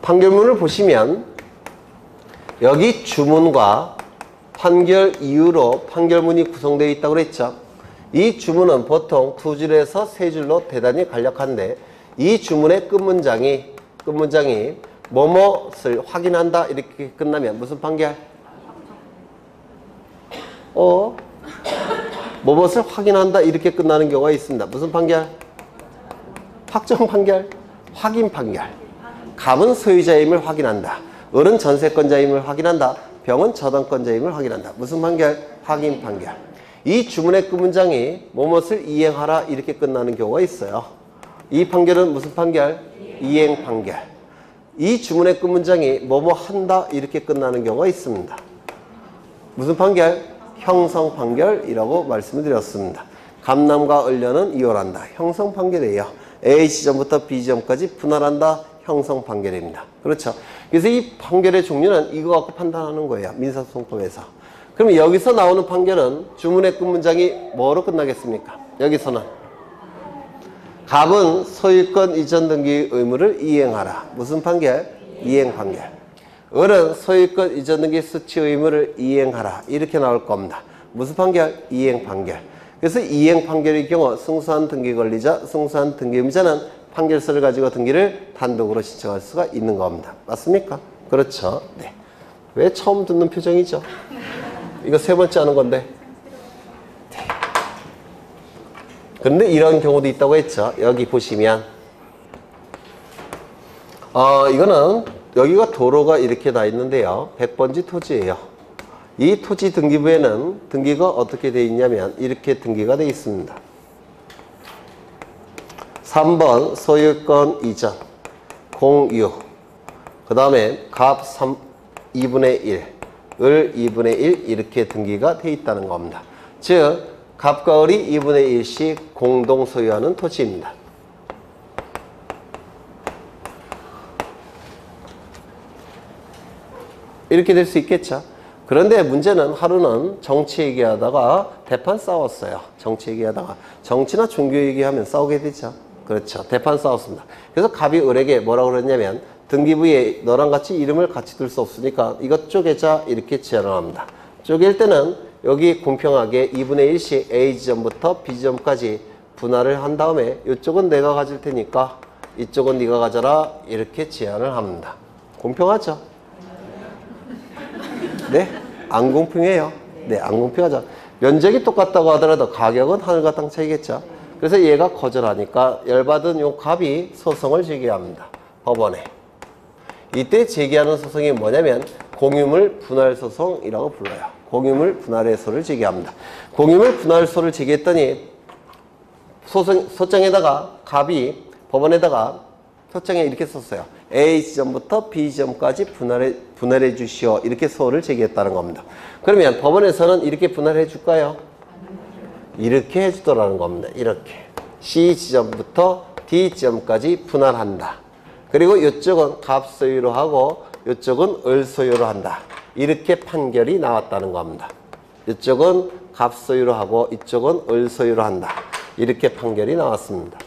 판결문을 보시면 여기 주문과 판결 이유로 판결문이 구성되어 있다고 그랬죠. 이 주문은 보통 2줄에서 3줄로 대단히 간략한데 이 주문의 끝문장이 뭐뭇을 확인한다 이렇게 끝나면 무슨 판결? 뭐뭇을 확인한다 이렇게 끝나는 경우가 있습니다. 무슨 판결? 확정 판결, 확인 판결. 갑은 소유자임을 확인한다. 을은 전세권자임을 확인한다. 병은 저당권자임을 확인한다. 무슨 판결? 확인 판결. 이 주문의 끝문장이 뭐뭇을 이행하라 이렇게 끝나는 경우가 있어요. 이 판결은 무슨 판결? 이행 판결. 이 주문의 끝문장이 뭐뭐 한다 이렇게 끝나는 경우가 있습니다. 무슨 판결? 형성 판결이라고 말씀을 드렸습니다. 감남과 을녀는 이혼한다. 형성 판결이에요. A 지점부터 B 지점까지 분할한다. 형성 판결입니다. 그렇죠? 그래서 이 판결의 종류는 이거 갖고 판단하는 거예요. 민사소송법에서. 그러면 여기서 나오는 판결은 주문의 끝문장이 뭐로 끝나겠습니까? 여기서는 갑은 소유권 이전 등기 의무를 이행하라. 무슨 판결? 이행 판결. 을은 소유권 이전 등기 수취 의무를 이행하라. 이렇게 나올 겁니다. 무슨 판결? 이행 판결. 그래서 이행 판결의 경우 승소한 등기 권리자, 승소한 등기 의무자는 판결서를 가지고 등기를 단독으로 신청할 수가 있는 겁니다. 맞습니까? 그렇죠. 네. 왜 처음 듣는 표정이죠? 이거 3번째 하는 건데. 네. 그런데 이런 경우도 있다고 했죠. 여기 보시면 이거는 여기가 도로가 이렇게 다 있는데요. 100번지 토지예요. 이 토지 등기부에는 등기가 어떻게 되어 있냐면 이렇게 등기가 되어 있습니다. 3번 소유권 이전, 공유, 그 다음에 갑 2분의 1, 을 2분의 1 이렇게 등기가 되어 있다는 겁니다. 즉 갑과 을이 2분의 1씩 공동 소유하는 토지입니다. 이렇게 될 수 있겠죠. 그런데 문제는 하루는 정치 얘기하다가 대판 싸웠어요. 정치 얘기하다가. 정치나 종교 얘기하면 싸우게 되죠. 그렇죠. 대판 싸웠습니다. 그래서 갑이 을에게 뭐라고 그랬냐면 등기부에 너랑 같이 이름을 같이 둘 수 없으니까 이것 쪼개자 이렇게 제안을 합니다. 쪼갤 때는 여기 공평하게 2분의 1씩 A 지점부터 B 지점까지 분할을 한 다음에 이쪽은 내가 가질 테니까 이쪽은 네가 가져라 이렇게 제안을 합니다. 공평하죠? 네? 안 공평해요. 네, 안 공평하죠. 면적이 똑같다고 하더라도 가격은 하늘과 땅 차이겠죠. 그래서 얘가 거절하니까 열받은 요 갑이 소송을 제기합니다. 법원에. 이때 제기하는 소송이 뭐냐면 공유물 분할소송이라고 불러요. 공유물 분할의소를 제기합니다. 공유물 분할소를 제기했더니 소장에다가 갑이 법원에다가 소장에 이렇게 썼어요. A 지점부터 B 지점까지 분할해 주시오. 이렇게 소를 제기했다는 겁니다. 그러면 법원에서는 이렇게 분할해 줄까요? 이렇게 해주더라는 겁니다. 이렇게. C 지점부터 D 지점까지 분할한다. 그리고 이쪽은 갑 소유로 하고 이쪽은 을 소유로 한다. 이렇게 판결이 나왔다는 겁니다. 이쪽은 갑 소유로 하고 이쪽은 을 소유로 한다. 이렇게 판결이 나왔습니다.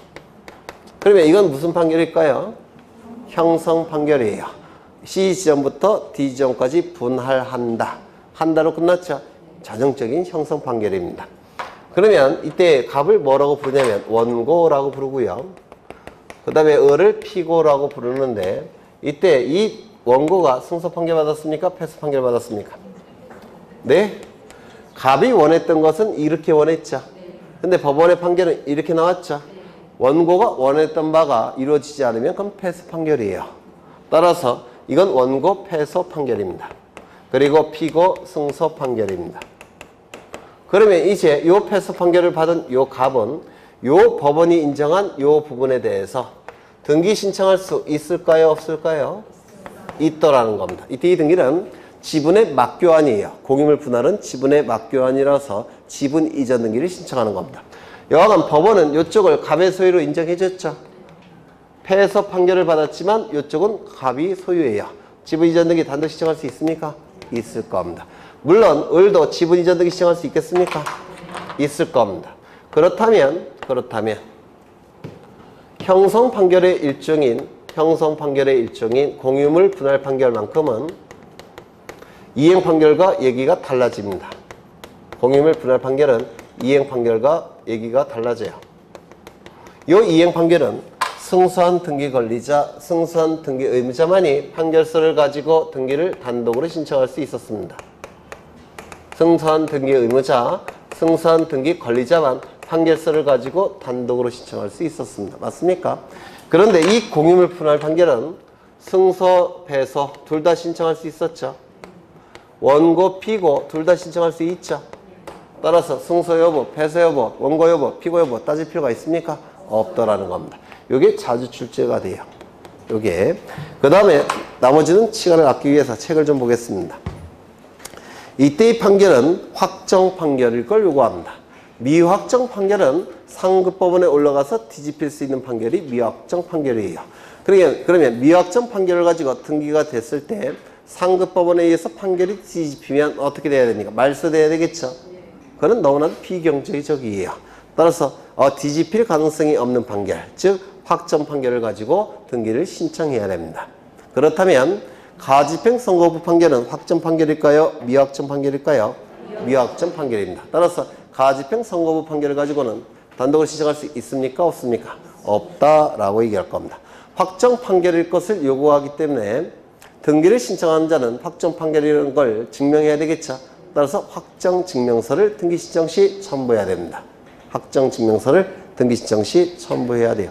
그러면 이건 무슨 판결일까요? 형성 판결이에요. C 지점부터 D 지점까지 분할한다. 한다로 끝났죠? 자정적인 형성 판결입니다. 그러면 이때 갑을 뭐라고 부르냐면 원고라고 부르고요. 그 다음에 을을 피고라고 부르는데 이때 이 원고가 승소 판결 받았습니까? 패소 판결 받았습니까? 네? 갑이 원했던 것은 이렇게 원했죠. 근데 법원의 판결은 이렇게 나왔죠. 원고가 원했던 바가 이루어지지 않으면 그건 패소 판결이에요. 따라서 이건 원고 패소 판결입니다. 그리고 피고 승소 판결입니다. 그러면 이제 이 패소 판결을 받은 이 갑은 이 법원이 인정한 이 부분에 대해서 등기 신청할 수 있을까요? 없을까요? 있더라는 겁니다. 이때 이 등기는 지분의 맞교환이에요. 공유물 분할은 지분의 맞교환이라서 지분 이전 등기를 신청하는 겁니다. 여하간 법원은 이쪽을 갑의 소유로 인정해줬죠. 패소 판결을 받았지만 이쪽은 갑이 소유예요. 지분 이전 등기 단독 신청할 수 있습니까? 있을 겁니다. 물론 을도 지분 이전 등기 신청할 수 있겠습니까? 있을 겁니다. 그렇다면 형성 판결의 일종인 공유물 분할 판결만큼은 이행 판결과 얘기가 달라집니다. 공유물 분할 판결은 이행 판결과 얘기가 달라져요. 이 이행 판결은 승소한 등기 권리자, 승소한 등기 의무자만이 판결서를 가지고 등기를 단독으로 신청할 수 있었습니다. 승소한 등기 의무자, 승소한 등기 권리자만 판결서를 가지고 단독으로 신청할 수 있었습니다. 맞습니까? 그런데 이 공유물 분할 판결은 승소, 패소 둘 다 신청할 수 있었죠. 원고, 피고 둘 다 신청할 수 있죠. 따라서 승소 여부, 패소 여부, 원고 여부, 피고 여부 따질 필요가 있습니까? 없더라는 겁니다. 이게 자주 출제가 돼요. 요게. 그 다음에 나머지는 시간을 아끼기 위해서 책을 좀 보겠습니다. 이때의 판결은 확정 판결일 걸 요구합니다. 미확정 판결은 상급법원에 올라가서 뒤집힐 수 있는 판결이 미확정 판결이에요. 그러면 미확정 판결을 가지고 등기가 됐을 때 상급법원에 의해서 판결이 뒤집히면 어떻게 돼야 됩니까? 말소돼야 되겠죠. 그건 너무나도 비경제적이에요. 따라서 뒤집힐 가능성이 없는 판결, 즉 확정 판결을 가지고 등기를 신청해야 됩니다. 그렇다면 가집행 선고부 판결은 확정 판결일까요? 미확정 판결일까요? 미확정 판결입니다. 따라서 가집행 선고부 판결을 가지고는 단독으로 신청할 수 있습니까? 없습니까? 없다라고 얘기할 겁니다. 확정 판결일 것을 요구하기 때문에 등기를 신청하는 자는 확정 판결이라는 걸 증명해야 되겠죠. 따라서 확정 증명서를 등기 신청 시 첨부해야 됩니다. 확정 증명서를 등기 신청 시 첨부해야 돼요.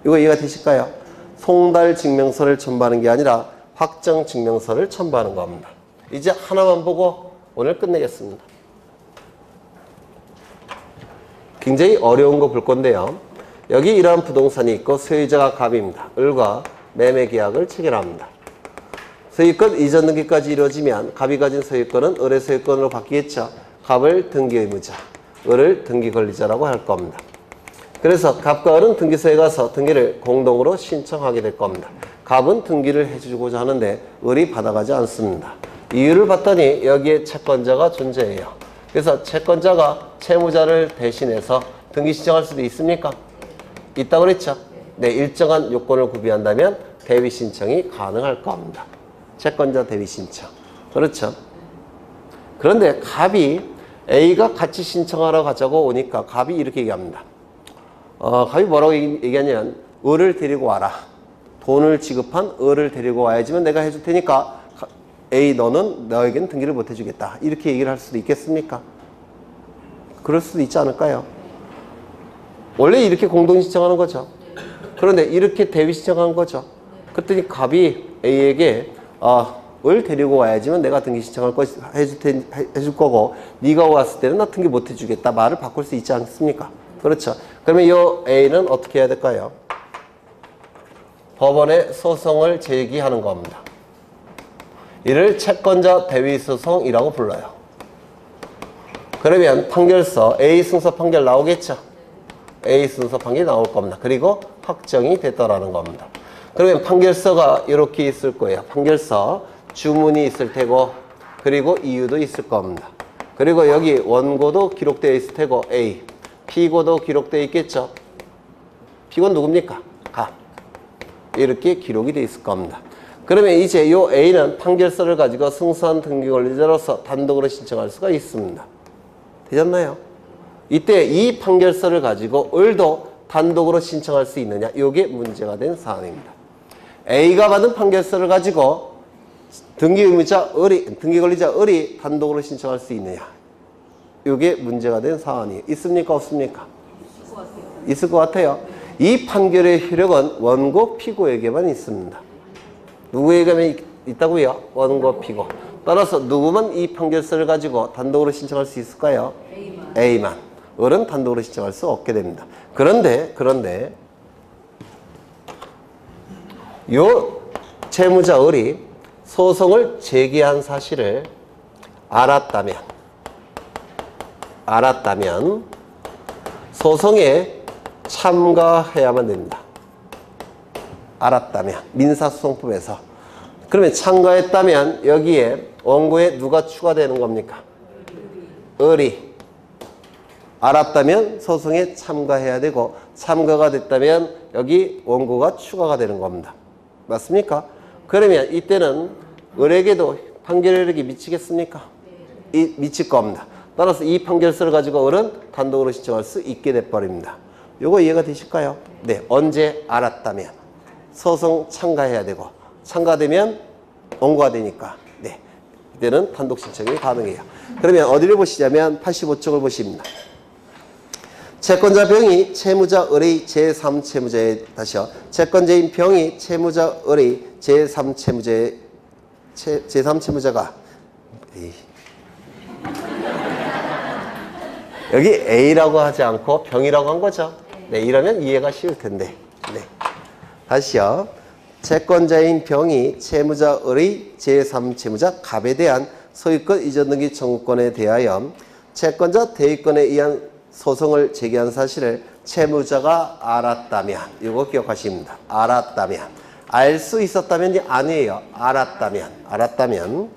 이거 이해가 되실까요? 송달 증명서를 첨부하는 게 아니라 확정 증명서를 첨부하는 겁니다. 이제 하나만 보고 오늘 끝내겠습니다. 굉장히 어려운 거 볼 건데요. 여기 이러한 부동산이 있고 소유자가 갑입니다. 을과 매매 계약을 체결합니다. 소유권 이전 등기까지 이루어지면 갑이 가진 소유권은 을의 소유권으로 바뀌겠죠. 갑을 등기 의무자, 을을 등기 권리자라고 할 겁니다. 그래서 갑과 을은 등기소에 가서 등기를 공동으로 신청하게 될 겁니다. 갑은 등기를 해주고자 하는데 을이 받아가지 않습니다. 이유를 봤더니 여기에 채권자가 존재해요. 그래서 채권자가 채무자를 대신해서 등기 신청할 수도 있습니까? 있다고 그랬죠? 네, 일정한 요건을 구비한다면 대위 신청이 가능할 겁니다. 채권자 대위 신청. 그렇죠? 그런데 갑이 A가 같이 신청하러 가자고 오니까 갑이 이렇게 얘기합니다. 갑이 뭐라고 얘기하냐면 을을 데리고 와라. 돈을 지급한 을을 데리고 와야지만 내가 해줄 테니까 A 너는 너에게는 등기를 못 해주겠다. 이렇게 얘기를 할 수도 있겠습니까? 그럴 수도 있지 않을까요? 원래 이렇게 공동 신청하는 거죠. 그런데 이렇게 대위 신청한 거죠. 그랬더니 갑이 A에게 을 데리고 와야지만 내가 등기 신청할 거 해줄 거고 네가 왔을 때는 나 등기 못 해주겠다. 말을 바꿀 수 있지 않습니까? 그렇죠. 그러면 이 A는 어떻게 해야 될까요? 법원에 소송을 제기하는 겁니다. 이를 채권자 대위 소송이라고 불러요. 그러면 판결서 A 승소 판결 나오겠죠. A 승소 판결이 나올 겁니다. 그리고 확정이 됐다라는 겁니다. 그러면 판결서가 이렇게 있을 거예요. 판결서 주문이 있을 테고 그리고 이유도 있을 겁니다. 그리고 여기 원고도 기록되어 있을 테고 A, 피고도 기록되어 있겠죠. 피고는 누굽니까? 갑. 이렇게 기록이 되어 있을 겁니다. 그러면 이제 이 A는 판결서를 가지고 승소한 등기 권리자로서 단독으로 신청할 수가 있습니다. 되셨나요? 이때 이 판결서를 가지고 을도 단독으로 신청할 수 있느냐? 이게 문제가 된 사안입니다. A가 받은 판결서를 가지고 등기 의무자 을이, 등기 권리자 을이 단독으로 신청할 수 있느냐? 이게 문제가 된 사안이에요. 있습니까? 없습니까? 있을 것 같아요. 이 판결의 효력은 원고, 피고에게만 있습니다. 누구에게만 있다고요? 원고, 피고. 따라서 누구만 이 판결서를 가지고 단독으로 신청할 수 있을까요? A만. 을은 단독으로 신청할 수 없게 됩니다. 그런데 요 채무자 을이 소송을 제기한 사실을 알았다면 소송에 참가해야만 됩니다. 알았다면 민사소송법에서. 그러면 참가했다면 여기에 원고에 누가 추가되는 겁니까? 을이. 알았다면 소송에 참가해야 되고 참가가 됐다면 여기 원고가 추가가 되는 겁니다. 맞습니까? 그러면 이때는 을에게도 판결력이 미치겠습니까? 미칠 겁니다. 따라서 이 판결서를 가지고 을은 단독으로 신청할 수 있게 돼버립니다. 요거 이해가 되실까요? 네. 언제 알았다면 소송 참가해야 되고 참가되면 원고가 되니까 네. 이때는 단독 신청이 가능해요. 그러면 어디를 보시냐면 85쪽을 보십니다. 채권자 병이 채무자 을의 제3채무자에 다시요. 채권자인 병이 채무자 을의 제3채무자의 제3채무자가 여기 A라고 하지 않고 병이라고 한 거죠. 네, 이러면 이해가 쉬울 텐데. 네. 다시요. 채권자인 병이 채무자 을의 제3채무자 갑에 대한 소유권 이전 등기 청구권에 대하여 채권자 대위권에 의한 소송을 제기한 사실을 채무자가 알았다면, 이거 기억하십니다. 알았다면. 알 수 있었다면이 아니에요. 알았다면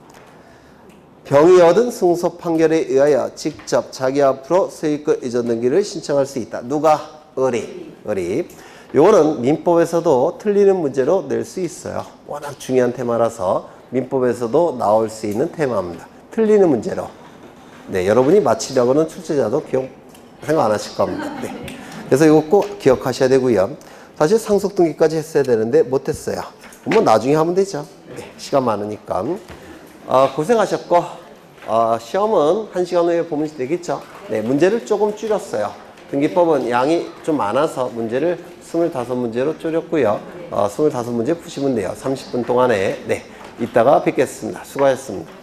병이 얻은 승소 판결에 의하여 직접 자기 앞으로 소유권 이전 등기를 신청할 수 있다. 누가? 을이. 요거는 민법에서도 틀리는 문제로 낼 수 있어요. 워낙 중요한 테마라서 민법에서도 나올 수 있는 테마입니다. 틀리는 문제로. 네, 여러분이 맞히려고는 출제자도 생각 안 하실 겁니다. 네. 그래서 이거 꼭 기억하셔야 되고요. 사실 상속 등기까지 했어야 되는데 못했어요. 그러면 나중에 하면 되죠. 네, 시간 많으니까. 고생하셨고 시험은 1시간 후에 보면 되겠죠. 네, 문제를 조금 줄였어요. 등기법은 양이 좀 많아서 문제를 25문제로 줄였고요. 25문제 푸시면 돼요. 30분 동안에. 네, 이따가 뵙겠습니다. 수고하셨습니다.